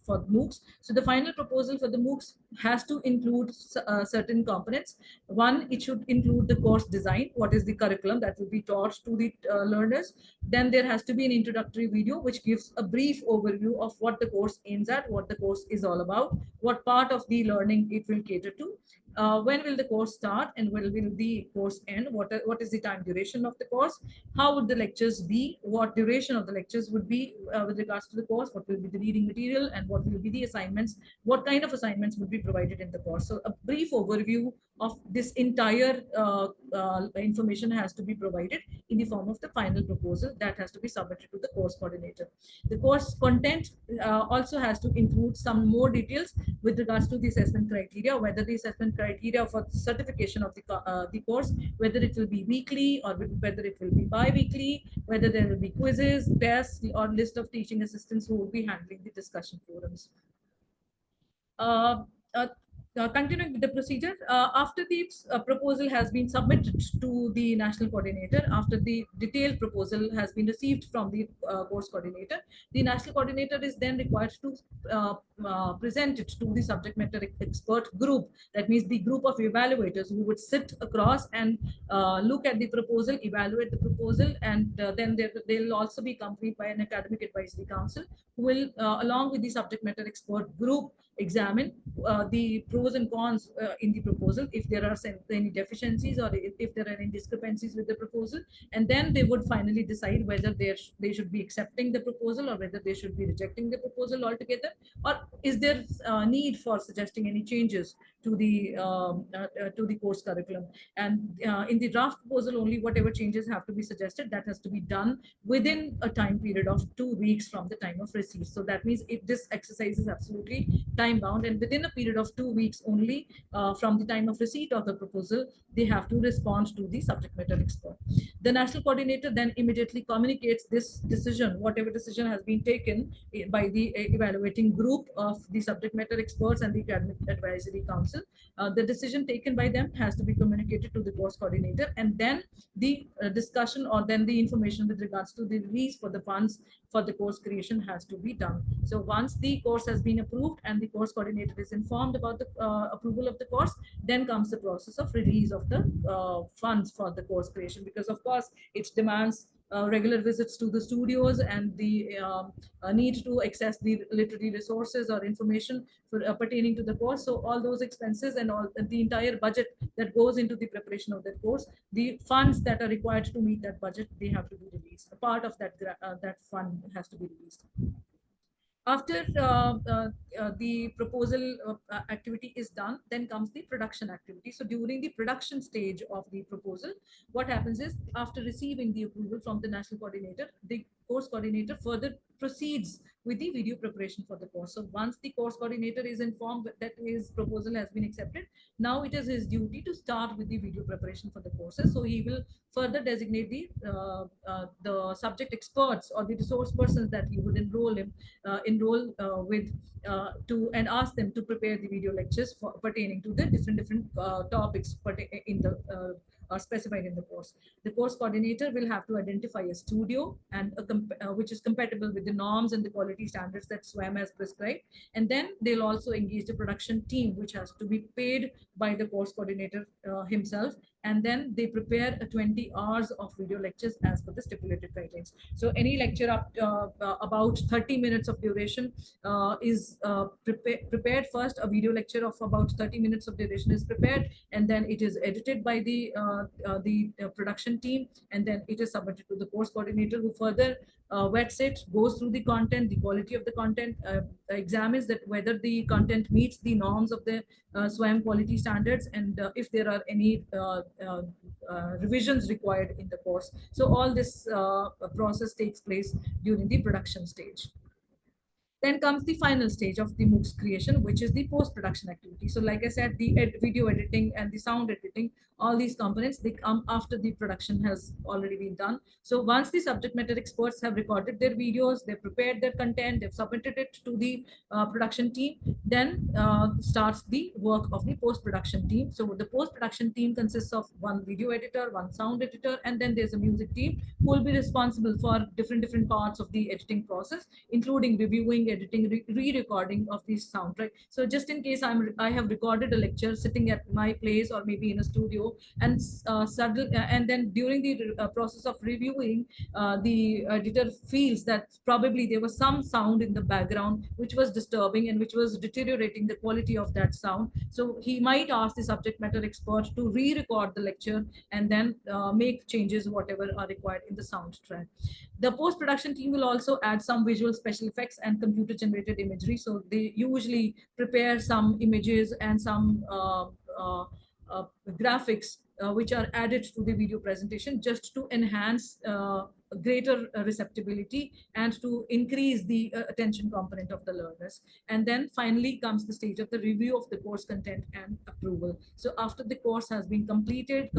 for MOOCs. So the final proposal for the MOOCs has to include certain components. One, it should include the course design. What is the curriculum that will be taught to the learners? Then there has to be an introductory video which gives a brief overview of what the course aims at, what the course is all about, what part of the learning it will cater to. When will the course start and when will the course end? What is the time duration of the course? How would the lectures be? What duration of the lectures would be with regards to the course? What will be the reading material and what will be the assignments? What kind of assignments would be provided in the course? So a brief overview of this entire information has to be provided in the form of the final proposal that has to be submitted to the course coordinator. The course content also has to include some more details with regards to the assessment criteria, whether the assessment criteria for certification of the course, whether it will be weekly or whether it will be bi-weekly, whether there will be quizzes, tests, or list of teaching assistants who will be handling the discussion forums. Continuing with the procedure, after the proposal has been submitted to the national coordinator, after the detailed proposal has been received from the course coordinator, the national coordinator is then required to present it to the subject matter expert group. That means the group of evaluators who would sit across and look at the proposal, evaluate the proposal, and then they'll also be accompanied by an academic advisory council who will, along with the subject matter expert group, examine the pros and cons in the proposal, if there are any deficiencies or if there are any discrepancies with the proposal, and then they would finally decide whether they should be accepting the proposal or whether they should be rejecting the proposal altogether, or is there need for suggesting any changes to the course curriculum. And in the draft proposal, only whatever changes have to be suggested, that has to be done within a time period of 2 weeks from the time of receipt. So that means if this exercise is absolutely time bound, and within a period of 2 weeks weeks only from the time of receipt of the proposal, they have to respond to the subject matter expert. The national coordinator then immediately communicates this decision, whatever decision has been taken by the evaluating group of the subject matter experts and the academic advisory council. The decision taken by them has to be communicated to the course coordinator, and then the discussion or then the information with regards to the release for the funds for the course creation has to be done. So once the course has been approved and the course coordinator is informed about the approval of the course, then comes the process of release of the funds for the course creation, because of course it demands regular visits to the studios and the need to access the literary resources or information for, pertaining to the course. So all those expenses and all the entire budget that goes into the preparation of that course, the funds that are required to meet that budget, they have to be released. A part of that that fund has to be released. After the proposal activity is done, then comes the production activity. So during the production stage of the proposal, what happens is, after receiving the approval from the national coordinator, the course coordinator further proceeds with the video preparation for the course. So once the course coordinator is informed that his proposal has been accepted, now it is his duty to start with the video preparation for the courses. So he will further designate the subject experts or the resource persons that he would enroll with to, and ask them to prepare the video lectures pertaining to the different topics in the specified in the course. The course coordinator will have to identify a studio and which is compatible with the norms and the quality standards that SWAM has prescribed. And then they'll also engage a production team, which has to be paid by the course coordinator himself. And then they prepare 20 hours of video lectures as per the stipulated guidelines. So any lecture up about 30 minutes of duration is prepared first. A video lecture of about 30 minutes of duration is prepared, and then it is edited by the production team, and then it is submitted to the course coordinator, who further vets it, goes through the content, the quality of the content, examines that whether the content meets the norms of the SWAM quality standards, and if there are any revisions required in the course. So all this process takes place during the production stage. Then comes the final stage of the MOOCs creation, which is the post-production activity. So like I said, the video editing and the sound editing, all these components, they come after the production has already been done. So once the subject matter experts have recorded their videos, they've prepared their content, they've submitted it to the production team, then starts the work of the post-production team. So the post-production team consists of one video editor, one sound editor, and then there's a music team who will be responsible for different parts of the editing process, including reviewing, editing, re-recording of the sound, right? So just in case I have recorded a lecture sitting at my place or maybe in a studio, and and then during the process of reviewing, the editor feels that probably there was some sound in the background which was disturbing and which was deteriorating the quality of that sound. So he might ask the subject matter expert to re-record the lecture and then make changes whatever are required in the soundtrack. The post-production team will also add some visual special effects and computer-generated imagery. So they usually prepare some images and some graphics which are added to the video presentation just to enhance greater receptibility and to increase the attention component of the learners. And then finally comes the stage of the review of the course content and approval. So after the course has been completely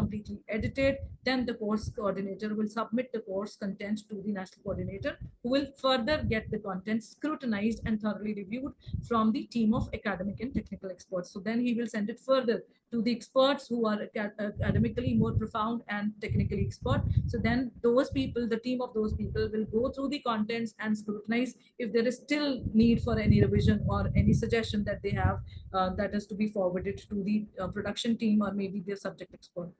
edited, then the course coordinator will submit the course content to the national coordinator, who will further get the content scrutinized and thoroughly reviewed from the team of academic and technical experts. So then he will send it further to the experts who are academically more profound and technically expert. So then those people, the team of those people, will go through the contents and scrutinize if there is still need for any revision or any suggestion that they have that is to be forwarded to the production team or maybe their subject expert.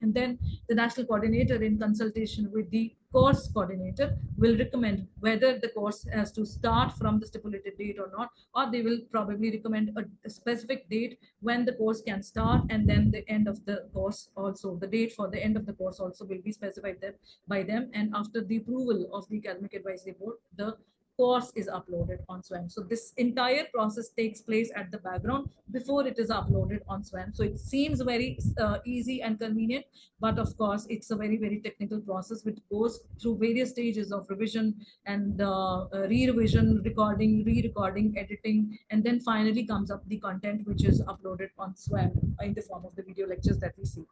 And then the national coordinator, in consultation with the course coordinator, will recommend whether the course has to start from the stipulated date or not, or they will probably recommend a specific date when the course can start, and then the end of the course also, the date for the end of the course also will be specified by them. And after the approval of the academic advisory board, the course is uploaded on SWAM. So this entire process takes place at the background before it is uploaded on SWAM. So it seems very easy and convenient, but of course it's a very, very technical process which goes through various stages of revision and re-revision, recording, re-recording, editing, and then finally comes up the content which is uploaded on SWAM in the form of the video lectures that we see.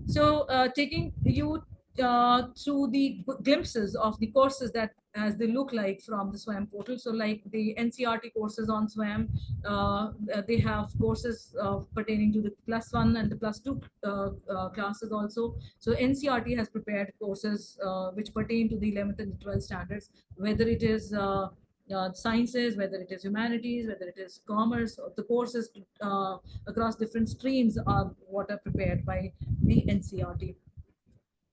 So taking you through the glimpses of the courses that as they look like from the SWAM portal. So like the NCRT courses on SWAM, they have courses pertaining to the +1 and the +2 classes also. So NCRT has prepared courses which pertain to the 11th and 12th standards, whether it is sciences, whether it is humanities, whether it is commerce, the courses across different streams are what are prepared by the NCRT.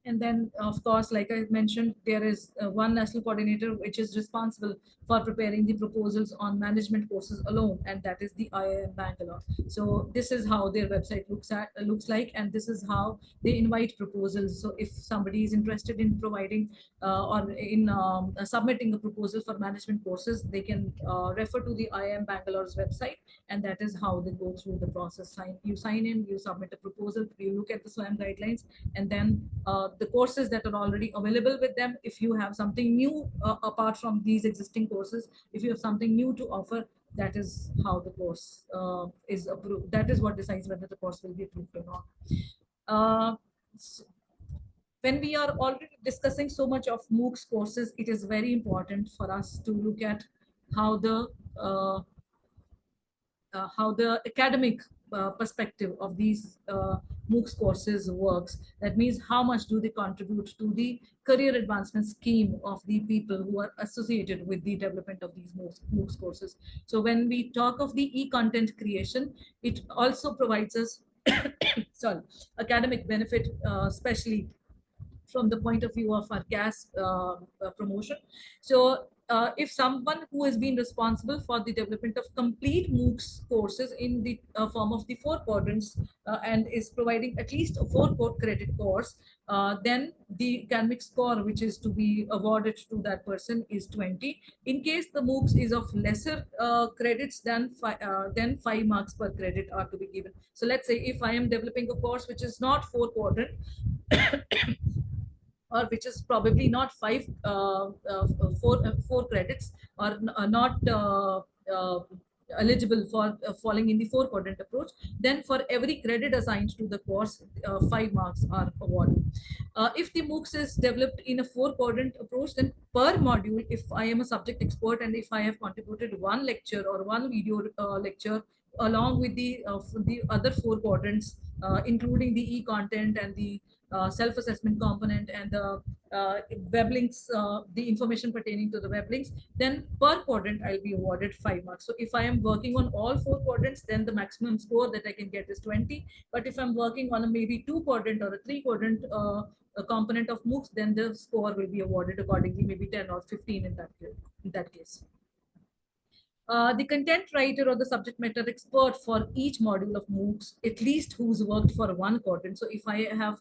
And then, of course, like I mentioned, there is one national coordinator which is responsible for preparing the proposals on management courses alone, and that is the IIM Bangalore. So this is how their website looks like, and this is how they invite proposals. So if somebody is interested in providing or in submitting a proposal for management courses, they can refer to the IIM Bangalore's website, and that is how they go through the process. You sign in, you submit a proposal, you look at the SWAM guidelines, and then the courses that are already available with them. If you have something new apart from these existing courses, if you have something new to offer, that is how the course is approved. That is what decides whether the course will be approved or not. When we are already discussing so much of MOOCs courses, it is very important for us to look at how the academic perspective of these MOOCs courses works. That means how much do they contribute to the career advancement scheme of the people who are associated with the development of these MOOCs courses. So when we talk of the e-content creation, it also provides us sorry, academic benefit, especially from the point of view of our CAS promotion. So if someone who has been responsible for the development of complete MOOCs courses in the form of the 4 quadrants and is providing at least a 4 credit course, then the academic score which is to be awarded to that person is 20. In case the MOOCs is of lesser credits, then 5 marks per credit are to be given. So let's say if I am developing a course which is not 4 quadrant, or which is probably not four credits, or not eligible for falling in the 4 quadrant approach, then for every credit assigned to the course, 5 marks are awarded. If the MOOCs is developed in a 4 quadrant approach, then per module, if I am a subject expert and if I have contributed 1 lecture or 1 video lecture along with the other 4 quadrants, including the e-content and the self-assessment component and the web links, the information pertaining to the web links, then per quadrant I'll be awarded 5 marks. So if I am working on all 4 quadrants, then the maximum score that I can get is 20. But if I'm working on a maybe 2 quadrant or a 3 quadrant a component of MOOCs, then the score will be awarded accordingly, maybe 10 or 15 in that case. The content writer or the subject matter expert for each module of MOOCs, at least who's worked for 1 quadrant. So if I have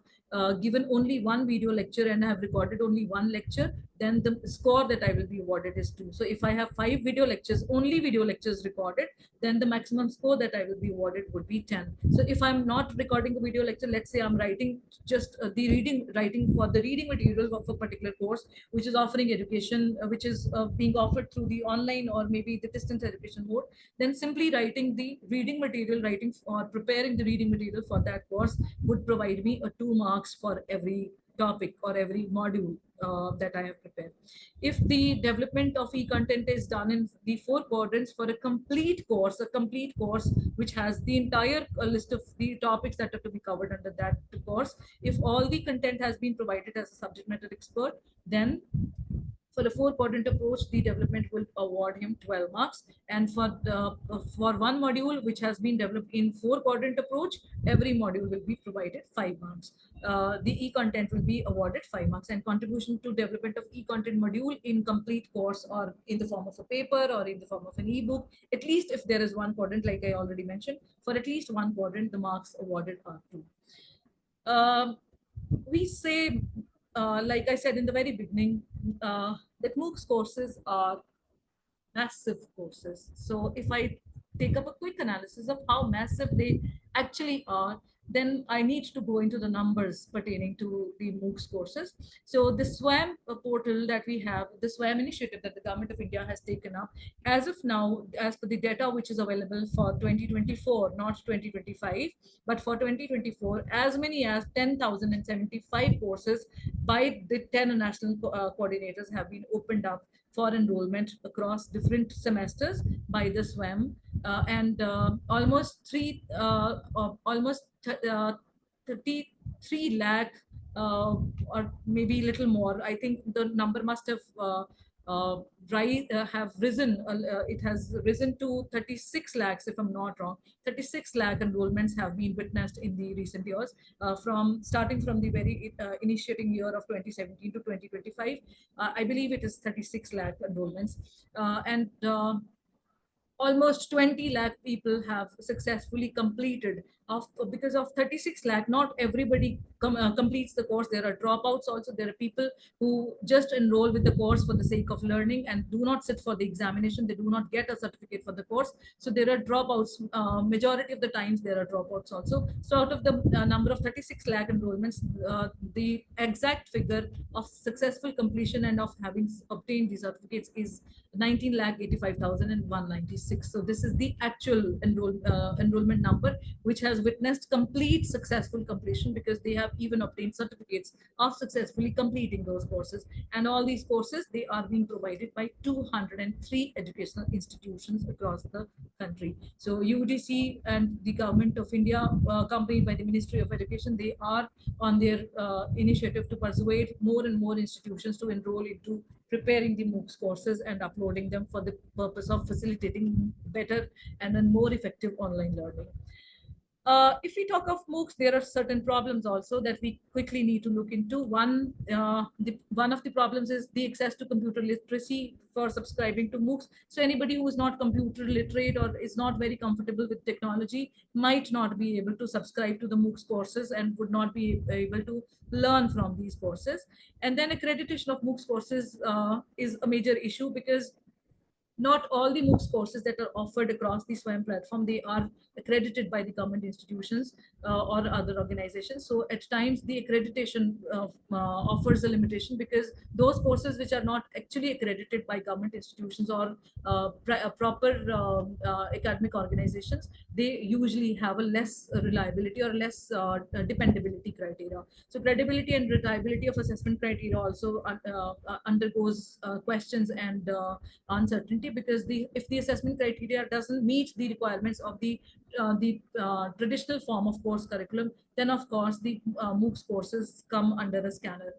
given only 1 video lecture and I have recorded only 1 lecture, then the score that I will be awarded is 2. So if I have 5 video lectures, only video lectures recorded, then the maximum score that I will be awarded would be 10. So if I'm not recording a video lecture, let's say I'm writing just writing for the reading material of a particular course, which is offering education, which is being offered through the online or maybe the distance education mode, then simply writing the reading material, or preparing the reading material for that course would provide me a 2 marks for every topic or every module that I have prepared. If the development of e-content is done in the 4 quadrants for a complete course which has the entire list of the topics that are to be covered under that course, if all the content has been provided as a subject matter expert, then for the 4 quadrant approach, the development will award him 12 marks. And for 1 module which has been developed in 4 quadrant approach, every module will be provided 5 marks. The e-content will be awarded 5 marks, and contribution to development of e-content module in complete course or in the form of a paper or in the form of an e-book, at least if there is 1 quadrant, like I already mentioned, for at least 1 quadrant, the marks awarded are 2. We say, like I said in the very beginning, that MOOCs courses are massive courses. So if I take up a quick analysis of how massive they actually are, then I need to go into the numbers pertaining to the MOOCs courses. So the SWAM portal that we have, the SWAM initiative that the government of India has taken up, as of now, as per the data which is available for 2024, not 2025, but for 2024, as many as 10,075 courses by the 10 national coordinators have been opened up for enrollment across different semesters by the SWAM, and almost 33 lakh, or maybe a little more. I think the number must have have risen. It has risen to 36 lakhs, if I'm not wrong. 36 lakh enrollments have been witnessed in the recent years, from starting from the very initiating year of 2017 to 2025. I believe it is 36 lakh enrollments, and almost 20 lakh people have successfully completed of, because of 36 lakh. Not everybody completes the course. There are dropouts also. There are people who just enroll with the course for the sake of learning and do not sit for the examination. They do not get a certificate for the course, so there are dropouts. Majority of the times there are dropouts also. So out of the number of 36 lakh enrollments, the exact figure of successful completion and of having obtained these certificates is 19 lakh 85,196. So this is the actual enrollment number, which has witnessed complete successful completion, because they have even obtained certificates of successfully completing those courses. And all these courses, they are being provided by 203 educational institutions across the country. So UGC and the government of India, accompanied by the Ministry of Education, they are on their initiative to persuade more and more institutions to enroll into preparing the MOOCs courses and uploading them for the purpose of facilitating better and then more effective online learning. If we talk of MOOCs, there are certain problems also that we quickly need to look into. One of the problems is the access to computer literacy for subscribing to MOOCs. So anybody who is not computer literate or is not very comfortable with technology might not be able to subscribe to the MOOCs courses and would not be able to learn from these courses. And then accreditation of MOOCs courses is a major issue, because not all the MOOCs courses that are offered across the SWAM platform, they are accredited by the government institutions or other organizations. So at times the accreditation offers a limitation, because those courses which are not actually accredited by government institutions or proper academic organizations, they usually have a less reliability or less dependability criteria. So credibility and reliability of assessment criteria also undergoes questions and uncertainty, because if the assessment criteria doesn't meet the requirements of the traditional form of course curriculum, then of course the MOOCs courses come under a scanner.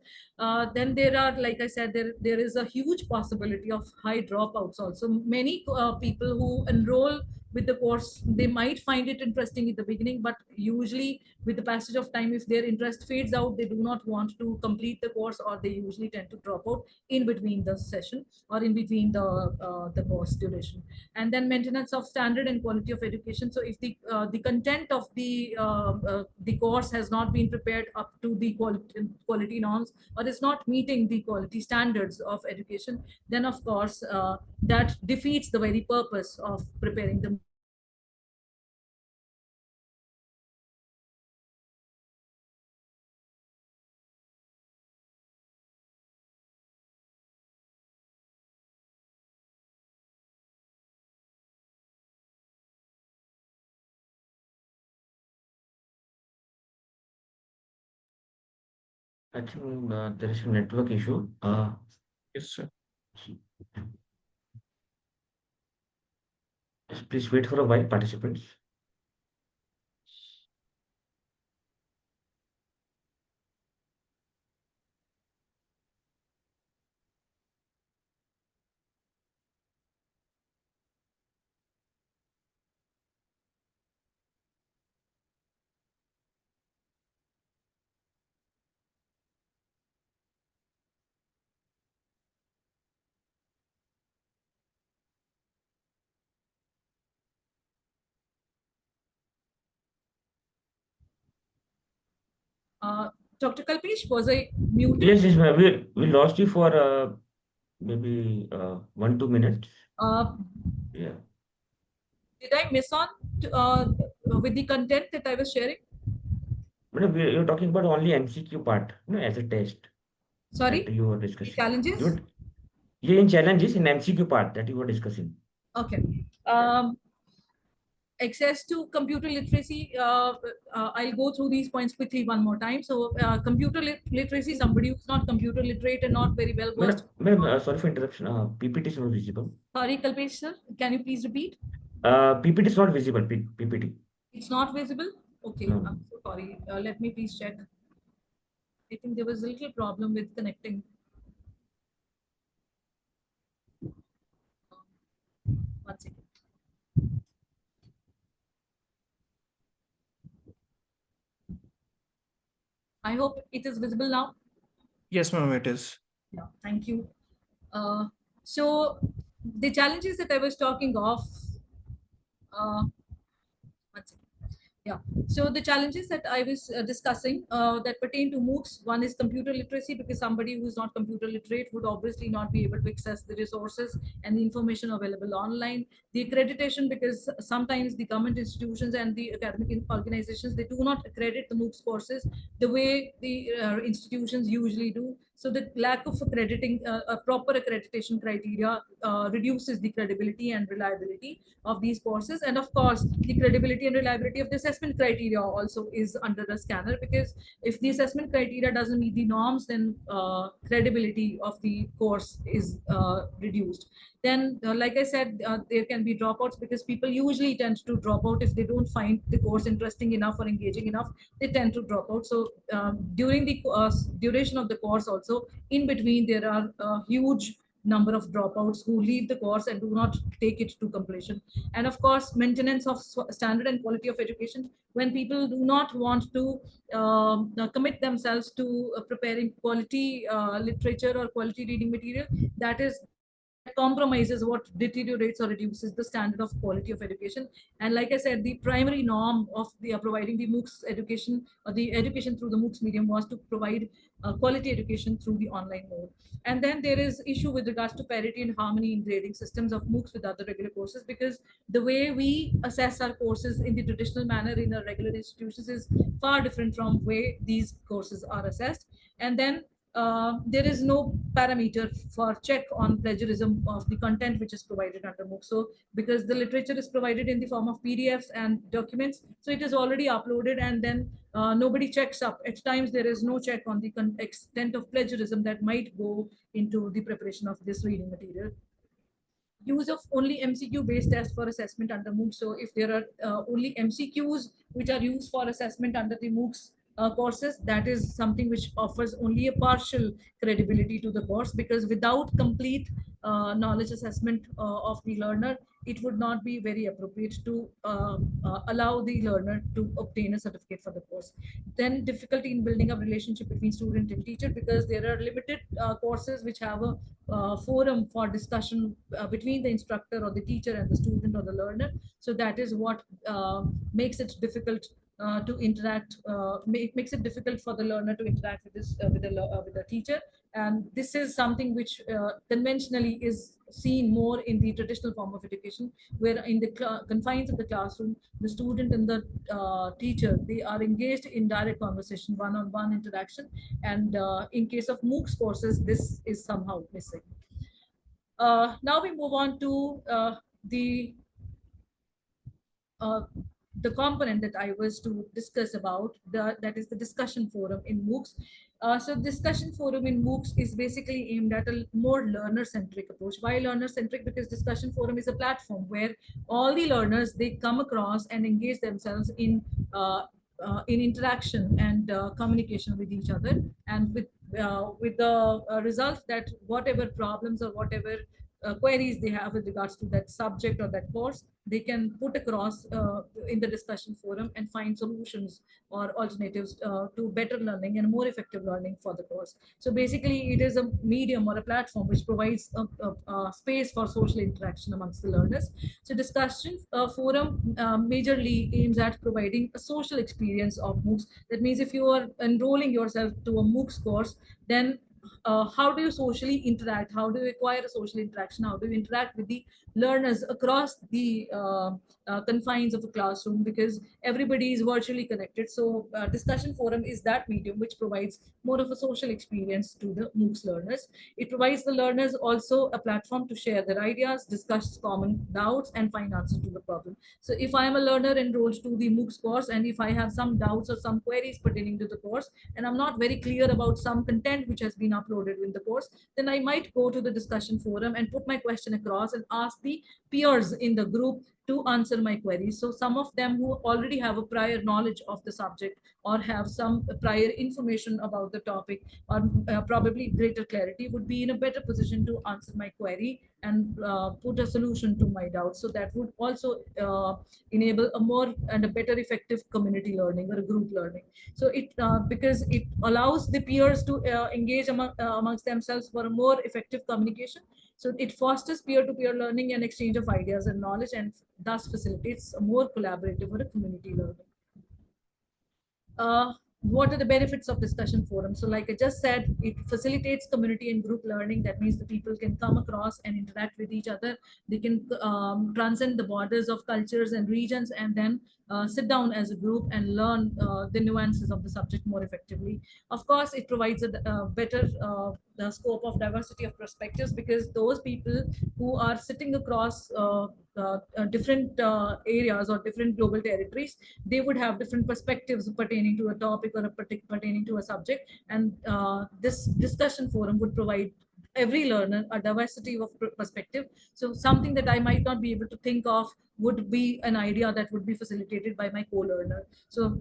Then there are, like I said, there is a huge possibility of high dropouts also. Many people who enroll with the course, they might find it interesting in the beginning, but usually with the passage of time, if their interest fades out, they do not want to complete the course, or they usually tend to drop out in between the session or in between the course duration. And then maintenance of standard and quality of education. So if the content of the course has not been prepared up to the quality norms, or is not meeting the quality standards of education, then of course that defeats the very purpose of preparing the. I think there is a network issue. Yes, sir. Please wait for a while, participants. Dr. Kalpesh, was I muted? Yes, yes, ma'am. We lost you for maybe 1-2 minutes. Uh, Yeah. did I miss on with the content that I was sharing? Madam, you're talking about only MCQ part, as a test that Sorry, you were the discussing. challenges. Yeah, in challenges in MCQ part that you were discussing. Okay. Yeah. Access to computer literacy. I'll go through these points quickly one more time. So, computer literacy, somebody who's not computer literate and not very well versed. Madam, sorry for interruption. PPT is not visible. Sorry, Kalpesh sir, can you please repeat? PPT is not visible. PPT. It's not visible. Okay, No. I'm so sorry. Let me please check. I think there was a little problem with connecting. One second. I hope it is visible now. Yes, ma'am, it is. Yeah, thank you. So the challenges that I was talking of, one second. Yeah. So the challenges that I was discussing that pertain to MOOCs, one is computer literacy, because somebody who is not computer literate would obviously not be able to access the resources and the information available online. The accreditation, because sometimes the government institutions and the academic organizations, they do not accredit the MOOCs courses the way the institutions usually do. So the lack of accrediting, a proper accreditation criteria reduces the credibility and reliability of these courses. And of course, the credibility and reliability of the assessment criteria also is under the scanner, because if the assessment criteria doesn't meet the norms, then credibility of the course is reduced. Then, like I said, there can be dropouts, because people usually tend to drop out if they don't find the course interesting enough or engaging enough. They tend to drop out. So during the duration of the course, also in between, there are a huge number of dropouts who leave the course and do not take it to completion. And of course, maintenance of standard and quality of education, when people do not want to commit themselves to preparing quality literature or quality reading material, that is that compromises what deteriorates or reduces the standard of quality of education. And like I said, the primary norm of the providing the MOOCs education, or the education through the MOOCs medium, was to provide quality education through the online mode. And then there is issue with regards to parity and harmony in grading systems of MOOCs with other regular courses, because the way we assess our courses in the traditional manner in our regular institutions is far different from way these courses are assessed. And then there is no parameter for check on plagiarism of the content which is provided under MOOC. So because the literature is provided in the form of PDFs and documents, so it is already uploaded, and then nobody checks up. At times, there is no check on the extent of plagiarism that might go into the preparation of this reading material. Use of only MCQ based test for assessment under MOOC. So if there are only MCQs which are used for assessment under the MOOCs courses, that is something which offers only a partial credibility to the course, because without complete knowledge assessment of the learner, it would not be very appropriate to allow the learner to obtain a certificate for the course. Then difficulty in building a relationship between student and teacher, because there are limited courses which have a forum for discussion between the instructor or the teacher and the student or the learner. So that is what makes it difficult to interact, makes it difficult for the learner to interact with this with the teacher. And this is something which conventionally is seen more in the traditional form of education, where in the confines of the classroom, the student and the teacher, they are engaged in direct conversation, one-on-one interaction. And in case of MOOCs courses, this is somehow missing. Now we move on to uh, the component that I was to discuss about, that is the discussion forum in MOOCs. So discussion forum in MOOCs is basically aimed at a more learner-centric approach. Why learner-centric? Because discussion forum is a platform where all the learners, they come across and engage themselves in interaction and communication with each other, and with the result that whatever problems or whatever queries they have with regards to that subject or that course, they can put across in the discussion forum and find solutions or alternatives to better learning and more effective learning for the course. So basically, it is a medium or a platform which provides a space for social interaction amongst the learners. So discussion forum majorly aims at providing a social experience of MOOCs. That means if you are enrolling yourself to a MOOCs course, then how do you socially interact? How do you acquire a social interaction? How do you interact with the learners across the confines of a classroom? Because everybody is virtually connected. So discussion forum is that medium which provides more of a social experience to the MOOCs learners. It provides the learners also a platform to share their ideas, discuss common doubts, and find answers to the problem. So if I am a learner enrolled to the MOOCs course, and if I have some doubts or some queries pertaining to the course, and I'm not very clear about some content which has been uploaded in the course, then I might go to the discussion forum and put my question across and ask the peers in the group to answer my queries. So some of them who already have a prior knowledge of the subject or have some prior information about the topic, or probably greater clarity, would be in a better position to answer my query and put a solution to my doubts. So that would also enable a more and a better effective community learning or a group learning. So it because it allows the peers to engage amongst themselves for a more effective communication. So it fosters peer-to-peer learning and exchange of ideas and knowledge, and thus facilitates a more collaborative or a community learning. What are the benefits of discussion forum? So like I just said, it facilitates community and group learning. That means the people can come across and interact with each other. They can transcend the borders of cultures and regions, and then sit down as a group and learn the nuances of the subject more effectively. Of course, it provides a better the scope of diversity of perspectives, because those people who are sitting across different areas or different global territories, they would have different perspectives pertaining to a topic or pertaining to a subject. And this discussion forum would provide every learner a diversity of perspective. So something that I might not be able to think of would be an idea that would be facilitated by my co-learner. So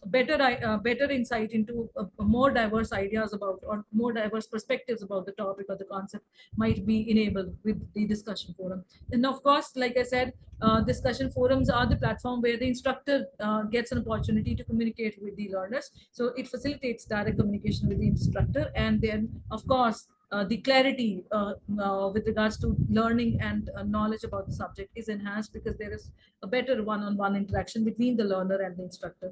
better insight into more diverse ideas about, or more diverse perspectives about the topic or the concept might be enabled with the discussion forum. And of course, like I said, discussion forums are the platform where the instructor gets an opportunity to communicate with the learners. So it facilitates direct communication with the instructor, and then of course the clarity with regards to learning and knowledge about the subject is enhanced, because there is a better one-on-one interaction between the learner and the instructor.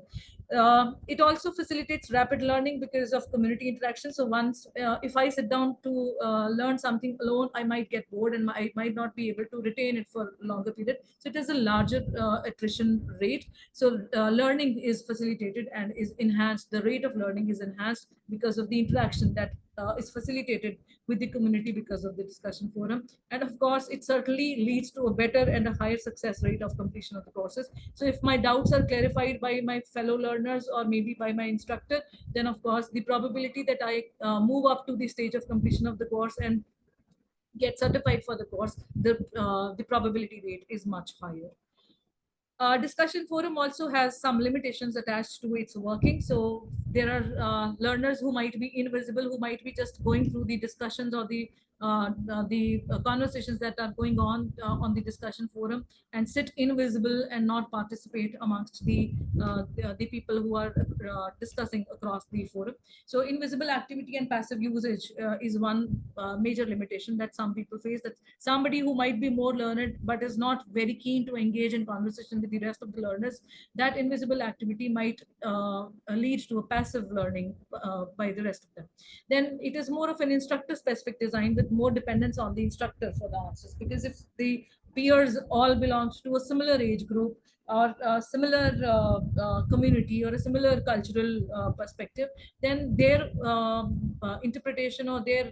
It also facilitates rapid learning because of community interaction. So once, if I sit down to learn something alone, I might get bored and I might not be able to retain it for a longer period. So it has a larger attrition rate. So learning is facilitated and is enhanced. The rate of learning is enhanced because of the interaction that is facilitated with the community because of the discussion forum. And of course, it certainly leads to a better and a higher success rate of completion of the courses. So if my doubts are clarified by my fellow learners or maybe by my instructor, then of course the probability that I move up to the stage of completion of the course and get certified for the course, the probability rate is much higher. Discussion forum also has some limitations attached to its working. So there are learners who might be invisible, who might be just going through the discussions or the conversations that are going on the discussion forum, and sit invisible and not participate amongst the people who are discussing across the forum. So invisible activity and passive usage is one major limitation that some people face, that somebody who might be more learned but is not very keen to engage in conversation with the rest of the learners, that invisible activity might lead to a passive learning by the rest of them. Then it is more of an instructor specific design with more dependence on the instructor for the answers, because if the peers all belongs to a similar age group or a similar community or a similar cultural perspective, then their interpretation or their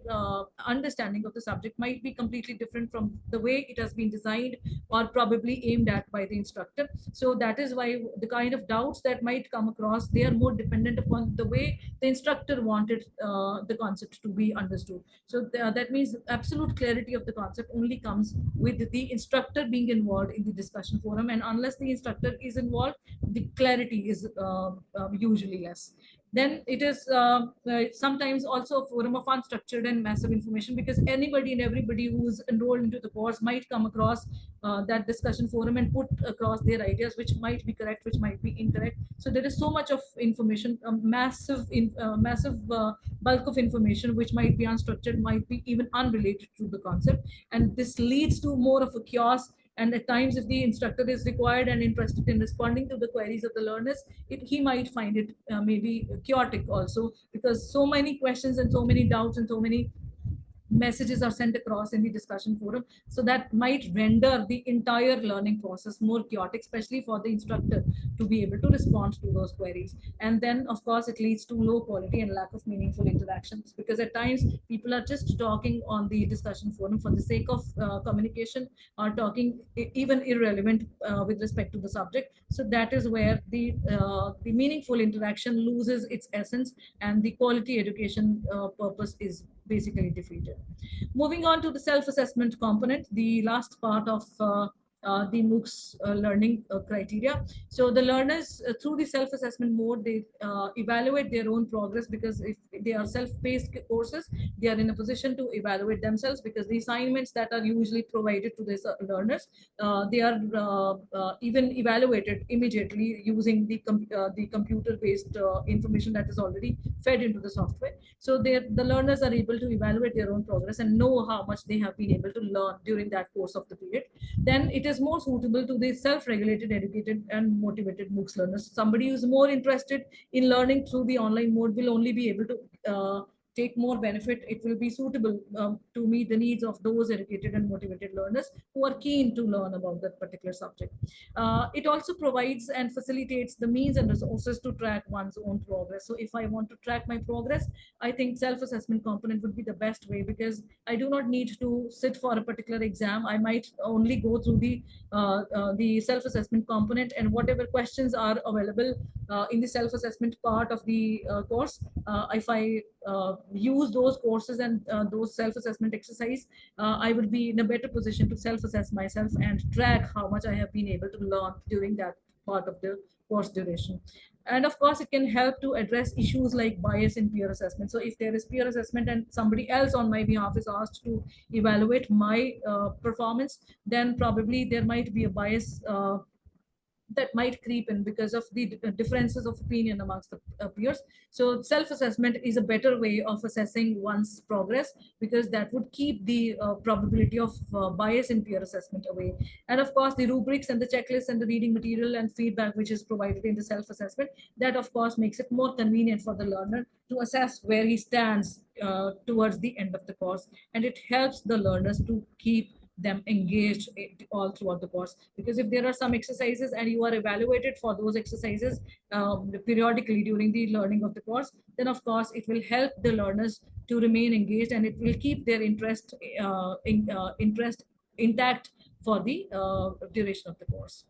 understanding of the subject might be completely different from the way it has been designed or probably aimed at by the instructor. So that is why the kind of doubts that might come across, they are more dependent upon the way the instructor wanted the concept to be understood. So that means absolute clarity of the concept only comes with the instructor being involved in the discussion forum, and unless the instructor is involved, the clarity is usually less. Then it is sometimes also a forum of unstructured and massive information, because anybody and everybody who's enrolled into the course might come across that discussion forum and put across their ideas, which might be correct, which might be incorrect. So there is so much of information, a massive bulk of information, which might be unstructured, might be even unrelated to the concept. And this leads to more of a chaos And at times, if the instructor is required and interested in responding to the queries of the learners, he might find it maybe chaotic also, because so many questions and so many doubts and so many messages are sent across in the discussion forum, so that might render the entire learning process more chaotic, especially for the instructor to be able to respond to those queries. And then of course it leads to low quality and lack of meaningful interactions, because at times people are just talking on the discussion forum for the sake of communication, or talking even irrelevant with respect to the subject. So that is where the meaningful interaction loses its essence, and the quality education purpose is basically defeated. Moving on to the self-assessment component, the last part of the MOOCs learning criteria. So the learners through the self-assessment mode, they evaluate their own progress, because if they are self-paced courses, they are in a position to evaluate themselves, because the assignments that are usually provided to the learners, they are even evaluated immediately using the computer-based information that is already fed into the software. So the learners are able to evaluate their own progress and know how much they have been able to learn during that course of the period. Then it is more suitable to the self-regulated, educated, and motivated MOOCs learners. Somebody who's more interested in learning through the online mode will only be able to take more benefit. It will be suitable to meet the needs of those educated and motivated learners who are keen to learn about that particular subject. It also provides and facilitates the means and resources to track one's own progress. So if I want to track my progress, I think self-assessment component would be the best way, because I do not need to sit for a particular exam. I might only go through the self-assessment component, and whatever questions are available in the self-assessment part of the course, if I use those courses and those self-assessment exercise, I would be in a better position to self-assess myself and track how much I have been able to learn during that part of the course duration. And of course, it can help to address issues like bias in peer assessment. So if there is peer assessment and somebody else on my behalf is asked to evaluate my performance, then probably there might be a bias that might creep in because of the differences of opinion amongst the peers. So self-assessment is a better way of assessing one's progress, because that would keep the probability of bias in peer assessment away. And of course, the rubrics and the checklists and the reading material and feedback which is provided in the self-assessment, that of course makes it more convenient for the learner to assess where he stands towards the end of the course. And it helps the learners to keep them engaged all throughout the course, because if there are some exercises and you are evaluated for those exercises periodically during the learning of the course, then of course it will help the learners to remain engaged, and it will keep their interest intact for the duration of the course.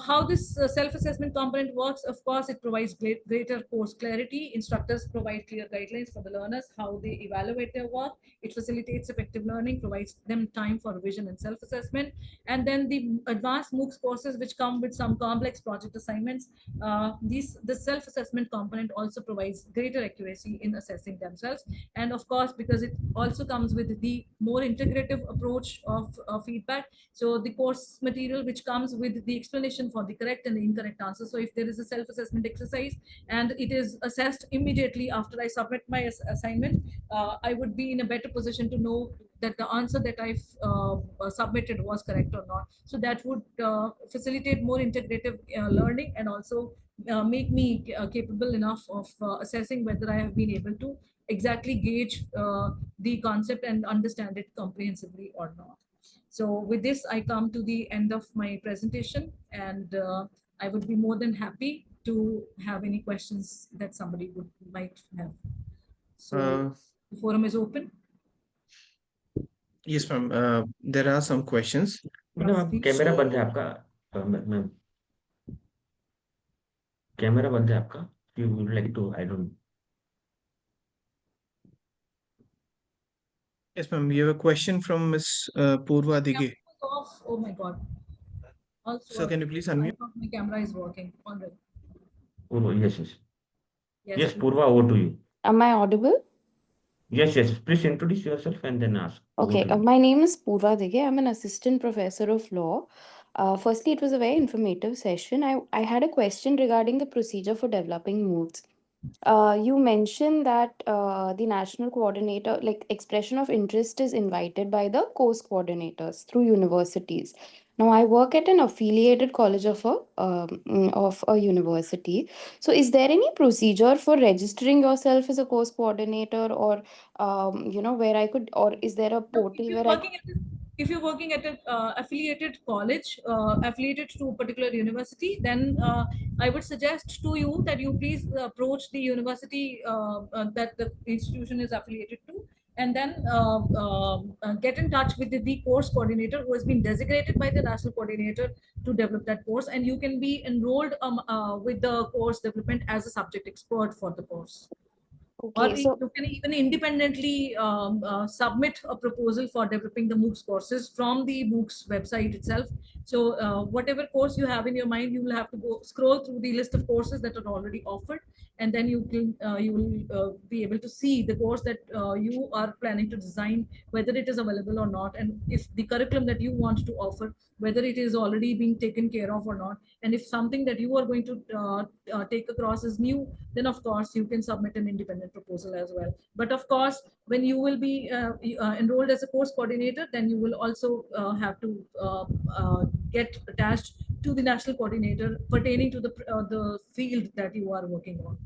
How this self-assessment component works, of course, it provides greater course clarity. Instructors provide clear guidelines for the learners, how they evaluate their work. It facilitates effective learning, provides them time for revision and self-assessment. And then the advanced MOOCs courses, which come with some complex project assignments, the self-assessment component also provides greater accuracy in assessing themselves. And of course, because it also comes with the more integrative approach of feedback, so the course material which comes with the explanation for the correct and the incorrect answer. So if there is a self-assessment exercise and it is assessed immediately after I submit my assignment, I would be in a better position to know that the answer that I've submitted was correct or not. So that would facilitate more integrative learning, and also make me capable enough of assessing whether I have been able to exactly gauge the concept and understand it comprehensively or not. So with this, I come to the end of my presentation, and I would be more than happy to have any questions that somebody might have. So the forum is open. Yes, ma'am. There are some questions. Madam camera बंद है आपका ma'am camera बंद है आपका you would like to I don't Yes, ma'am. We have a question from Miss Purva Dige. Off. Oh my God. Also, So can you please unmute? my camera is working already. Purva, yes Yes, Purva, over to you. Am I audible? Yes, please introduce yourself and then ask. Okay, my name is Purva Dige. I'm an assistant professor of law. Firstly, it was a very informative session. I had a question regarding the procedure for developing MOOCs. You mentioned that the national coordinator, like expression of interest, is invited by the course coordinators through universities. Now, I work at an affiliated college of a university. So, is there any procedure for registering yourself as a course coordinator, or where I could, or is there a No, portal where I? if you're working at an affiliated college, affiliated to a particular university, then I would suggest to you that you please approach the university that the institution is affiliated to, and then get in touch with the course coordinator who has been designated by the national coordinator to develop that course, and you can be enrolled with the course development as a subject expert for the course. Or Okay, so you can even independently submit a proposal for developing the MOOCs courses from the MOOCs website itself. So whatever course you have in your mind, you will have to go scroll through the list of courses that are already offered, and then you will be able to see the course that you are planning to design, whether it is available or not, and if the curriculum that you want to offer, whether it is already being taken care of or not, and if something that you are going to take across is new, then of course you can submit an independent proposal as well. But of course, when you will be enrolled as a course coordinator, then you will also have to get attached to the national coordinator pertaining to the field that you are working on.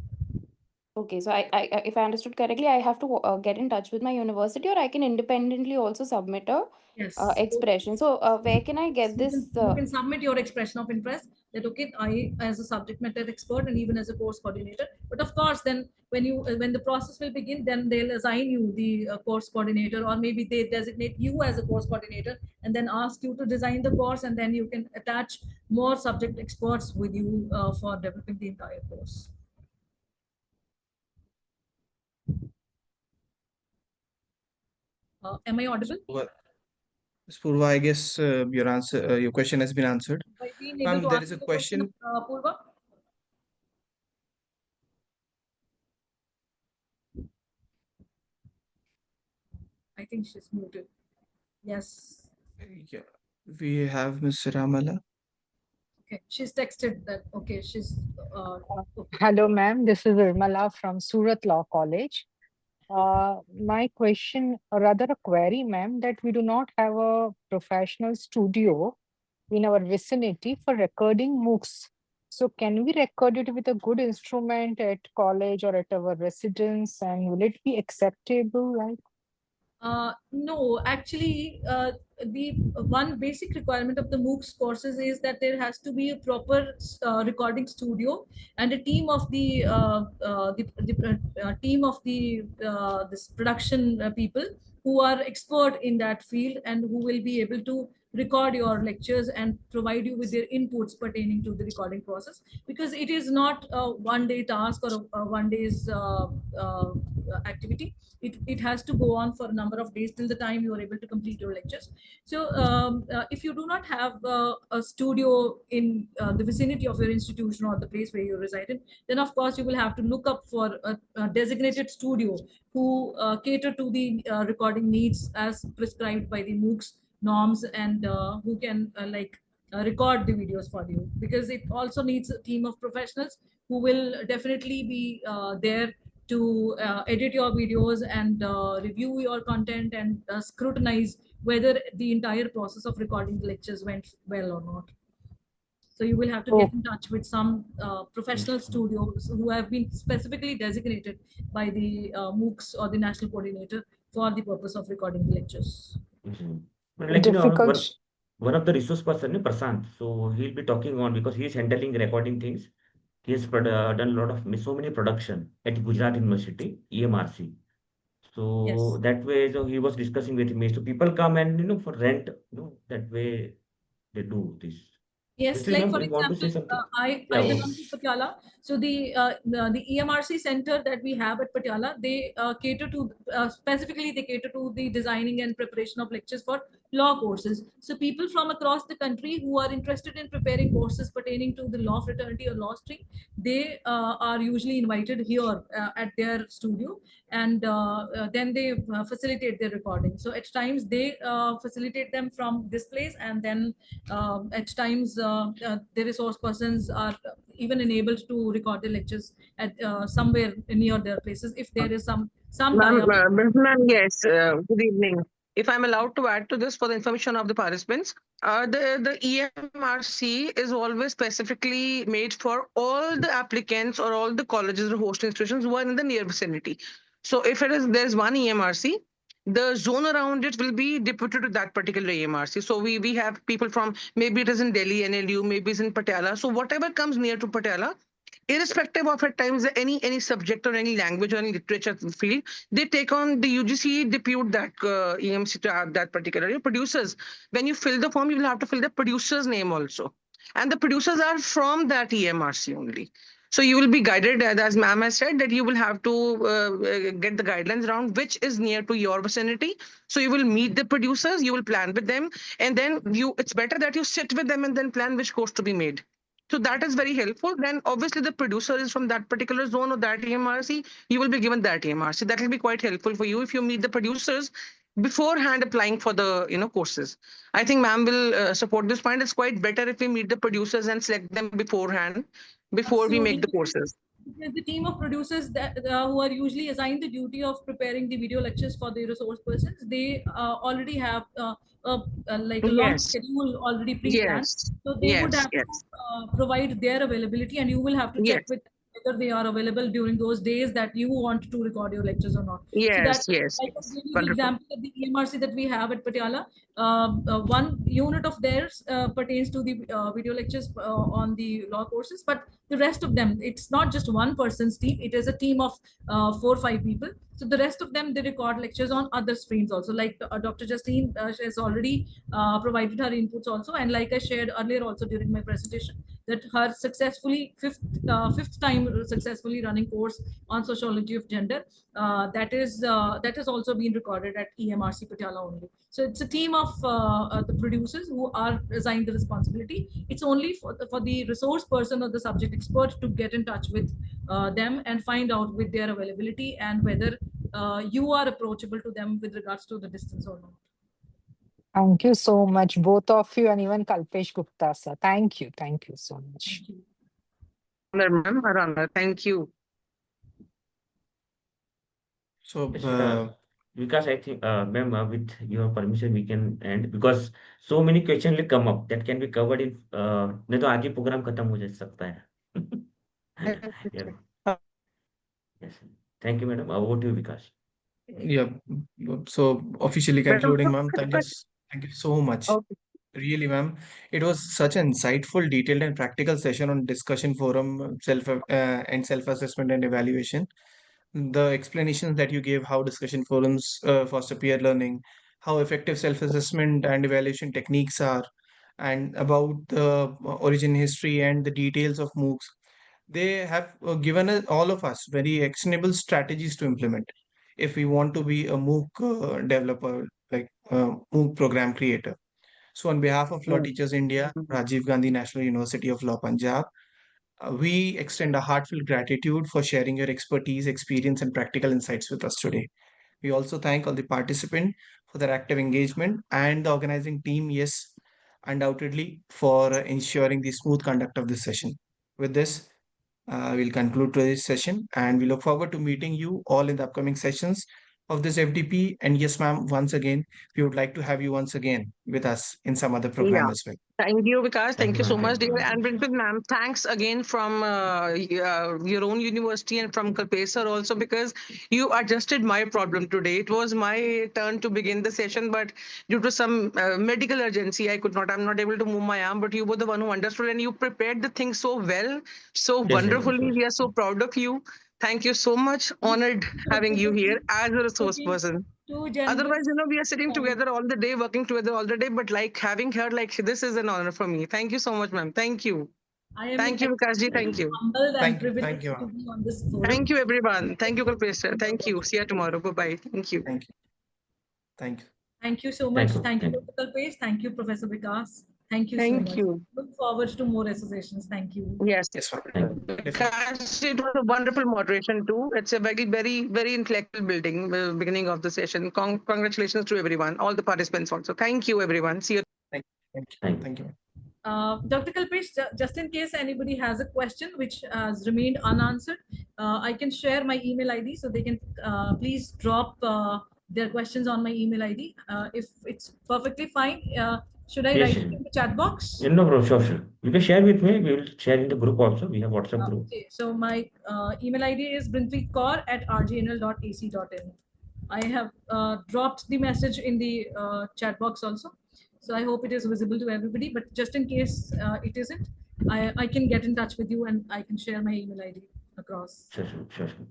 okay, so if I understood correctly, I have to get in touch with my university, or I can independently also submit a Yes. expression. So, where can I get You this? can, you can submit your expression of interest that okay, I as a subject matter expert and even as a course coordinator. But of course, then when the process will begin, then they'll assign you the course coordinator, or maybe they designate you as a course coordinator and then ask you to design the course, and then you can attach more subject experts with you for developing the entire course. Am I audible? Well, Ms. Purva, I guess your question has been answered. Have I been able Ma'am, to there is answer a the question of question. Purva? I think she's muted. Yes. Yeah, we have Ms. Ramala. Okay. She's texted that. Okay. She's okay. Hello, ma'am. This is Irmala from Surat Law College. My question, or rather a query, ma'am, that we do not have a professional studio in our vicinity for recording MOOCs. So can we record it with a good instrument at college or at our residence, and will it be acceptable? Like, No, actually, the one basic requirement of the MOOCs courses is that there has to be a proper recording studio and a team of the team of the this production people who are expert in that field and who will be able to record your lectures and provide you with their inputs pertaining to the recording process, because it is not a one day task or a one day's activity. It has to go on for a number of days till the time you are able to complete your lectures. So if you do not have a studio in the vicinity of your institution or the place where you reside in, then of course you will have to look up for a designated studio who cater to the recording needs as prescribed by the MOOCs norms, and who can record the videos for you, because it also needs a team of professionals who will definitely be there to edit your videos and review your content and scrutinize whether the entire process of recording the lectures went well or not. So you will have to oh, get in touch with some professional Yes. studios who have been specifically designated by the MOOCs or the national coordinator for the purpose of recording the lectures. Mhm. But like difficult. one of the resource person, Prasant. So he'll be talking on because he's handling recording things. He has done a lot of so many production at Gujarat University, EMRC. So Yes. that way, so he was discussing with me. So people come and for rent, that way they do this. Yes, Prithvi like ma'am, for you want to example, say something? I Yeah, go belong on. to Patiala. So the EMRC center that we have at Patiala, they cater to specifically they cater to the designing and preparation of lectures for law courses. So people from across the country who are interested in preparing courses pertaining to the law fraternity or law stream, they are usually invited here at their studio, and then they facilitate their recording. So at times they facilitate them from this place, and then at times the resource persons are even enabled to record the lectures at somewhere near their places if there is some Ma'am, tie-up. yes, good evening. If I'm allowed to add to this for the information of the participants, the EMRC is always specifically made for all the applicants or all the colleges or host institutions who are in the near vicinity. So if there's one EMRC, the zone around it will be deputed to that particular EMRC. So we have people from, maybe it is in Delhi, NLU, maybe it's in Patiala. So whatever comes near to Patiala, irrespective of at times any subject or any language or any literature field, they take on the UGC depute that EMC to have that particular producers. When you fill the form, you will have to fill the producer's name also, and the producers are from that EMRC only. So you will be guided, as ma'am has said, that you will have to get the guidelines around which is near to your vicinity. So you will meet the producers, you will plan with them, and then it's better that you sit with them and then plan which course to be made. So that is very helpful. Then obviously the producer is from that particular zone or that EMRC, you will be given that EMRC. That will be quite helpful for you if you meet the producers beforehand applying for the courses. I think ma'am will support this point. It's quite better if we meet the producers and select them beforehand before we make the courses. Because the team of producers that who are usually assigned the duty of preparing the video lectures for the resource persons, they already have like a launch Yes. schedule already pre-planned. Yes. So they would Yes. have Yes. to provide their availability, and you will have to Yes. check with whether they are available during those days that you want to record your lectures or not. So that, Yes. Yes. I can Yes. give you the Wonderful. example of the EMRC that we have at Patiala. One unit of theirs pertains to the video lectures on the law courses, but the rest of them, it's not just one person's team, it is a team of 4 or 5 people. So the rest of them, they record lectures on other streams also, like Dr. Justine has already provided her inputs also, and like I shared earlier also during my presentation, that her successfully fifth time successfully running course on sociology of gender, that has also been recorded at EMRC Patiala only. So it's a team of the producers who are assigned the responsibility. It's only for the resource person or the subject expert to get in touch with them and find out with their availability and whether you are approachable to them with regards to the distance or not. Thank you so much, both of you, and even Kalpesh Gupta, sir. Thank you. Thank you so much. Thank you. Ma'am, Arana, thank you. So, Yes, because I think, ma'am, with your permission, we can end because so many questions will come up that can be covered in. नहीं तो आज ही program खत्म हो जा सकता है. Yeah. Yes. Thank you, madam. Over to you, Vikas. yeah, so officially Madam, concluding, ma'am, thank you so much. Okay. Really, ma'am, it was such an insightful, detailed, and practical session on discussion forum, self-assessment and evaluation. The explanations that you gave, how discussion forums foster peer learning, how effective self-assessment and evaluation techniques are, and about the origin history and the details of MOOCs, they have given all of us very actionable strategies to implement if we want to be a MOOC developer, like MOOC program creator. So, on behalf of Law Teachers India, Rajiv Gandhi National University of Law Punjab, we extend a heartfelt gratitude for sharing your expertise, experience, and practical insights with us today. We also thank all the participants for their active engagement and the organizing team, yes, undoubtedly, for ensuring the smooth conduct of this session. With this, we'll conclude today's session and we look forward to meeting you all in the upcoming sessions of this FDP. And yes, ma'am, once again, we would like to have you once again with us in some other program Yeah. as well. Thank you, Vikas. Thank you so ma'am. much, Thank you, dear. ma'am. And Brindpreet, ma'am, thanks again from your own university and from Kalpesh sir also, because you adjusted my problem today. It was my turn to begin the session, but due to some medical urgency, I'm not able to move my arm, but you were the one who understood and you prepared the thing so well, so Yes, madam, wonderfully. sure. We are so proud of you. Thank you so much. Honored having you here as a resource person. Too generous. Otherwise, we are sitting together all the day, working together all the day, but like having her, like this is an honor for me. Thank you so much, ma'am. Thank you. I am Thank you, Vikasji. Thank you. humbled and Thank you, privileged ma'am. to be on this forum. Thank you, everyone. Thank you, Kalpesh sir. Thank you. See you tomorrow. Bye-bye. Thank you. Thank you. Thank you. Thank you so much. you. Thank you, Thank you. Dr. Kalpesh. Thank you, Professor Vikas. Thank you so Thank much. you. Look forward to more associations. Thank you. Yes. Yes, ma'am. Thank you. Because it was a wonderful moderation too. It's a very, very, very intellectual building beginning of the session. Congratulations to everyone, all the participants also. Thank you, everyone. See you. Thank you. Thank you. Thank you. Dr. Kalpesh, just in case anybody has a question which has remained unanswered, I can share my email ID, so they can please drop their questions on my email ID. If it's perfectly fine, should I Yes, write yes. it in the chat box? No, bro, sure, sure. You can share with me. We will share in the group also. We have WhatsApp group. Okay, so my email ID is brindpreetkaur@rgnl.ac.in. I have dropped the message in the chat box also. So I hope it is visible to everybody, but just in case it isn't, I can get in touch with you and I can share my email ID across. Sure, sure, sure, sure.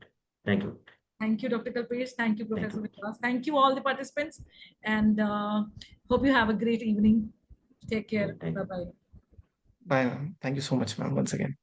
Thank you. Thank you, Dr. Kalpesh. Thank you, Professor you. Vikas. Thank you, all the participants, and hope you have a great evening. Take care. Thank you. Bye-bye. Bye, ma'am. Thank you so much, ma'am, once again.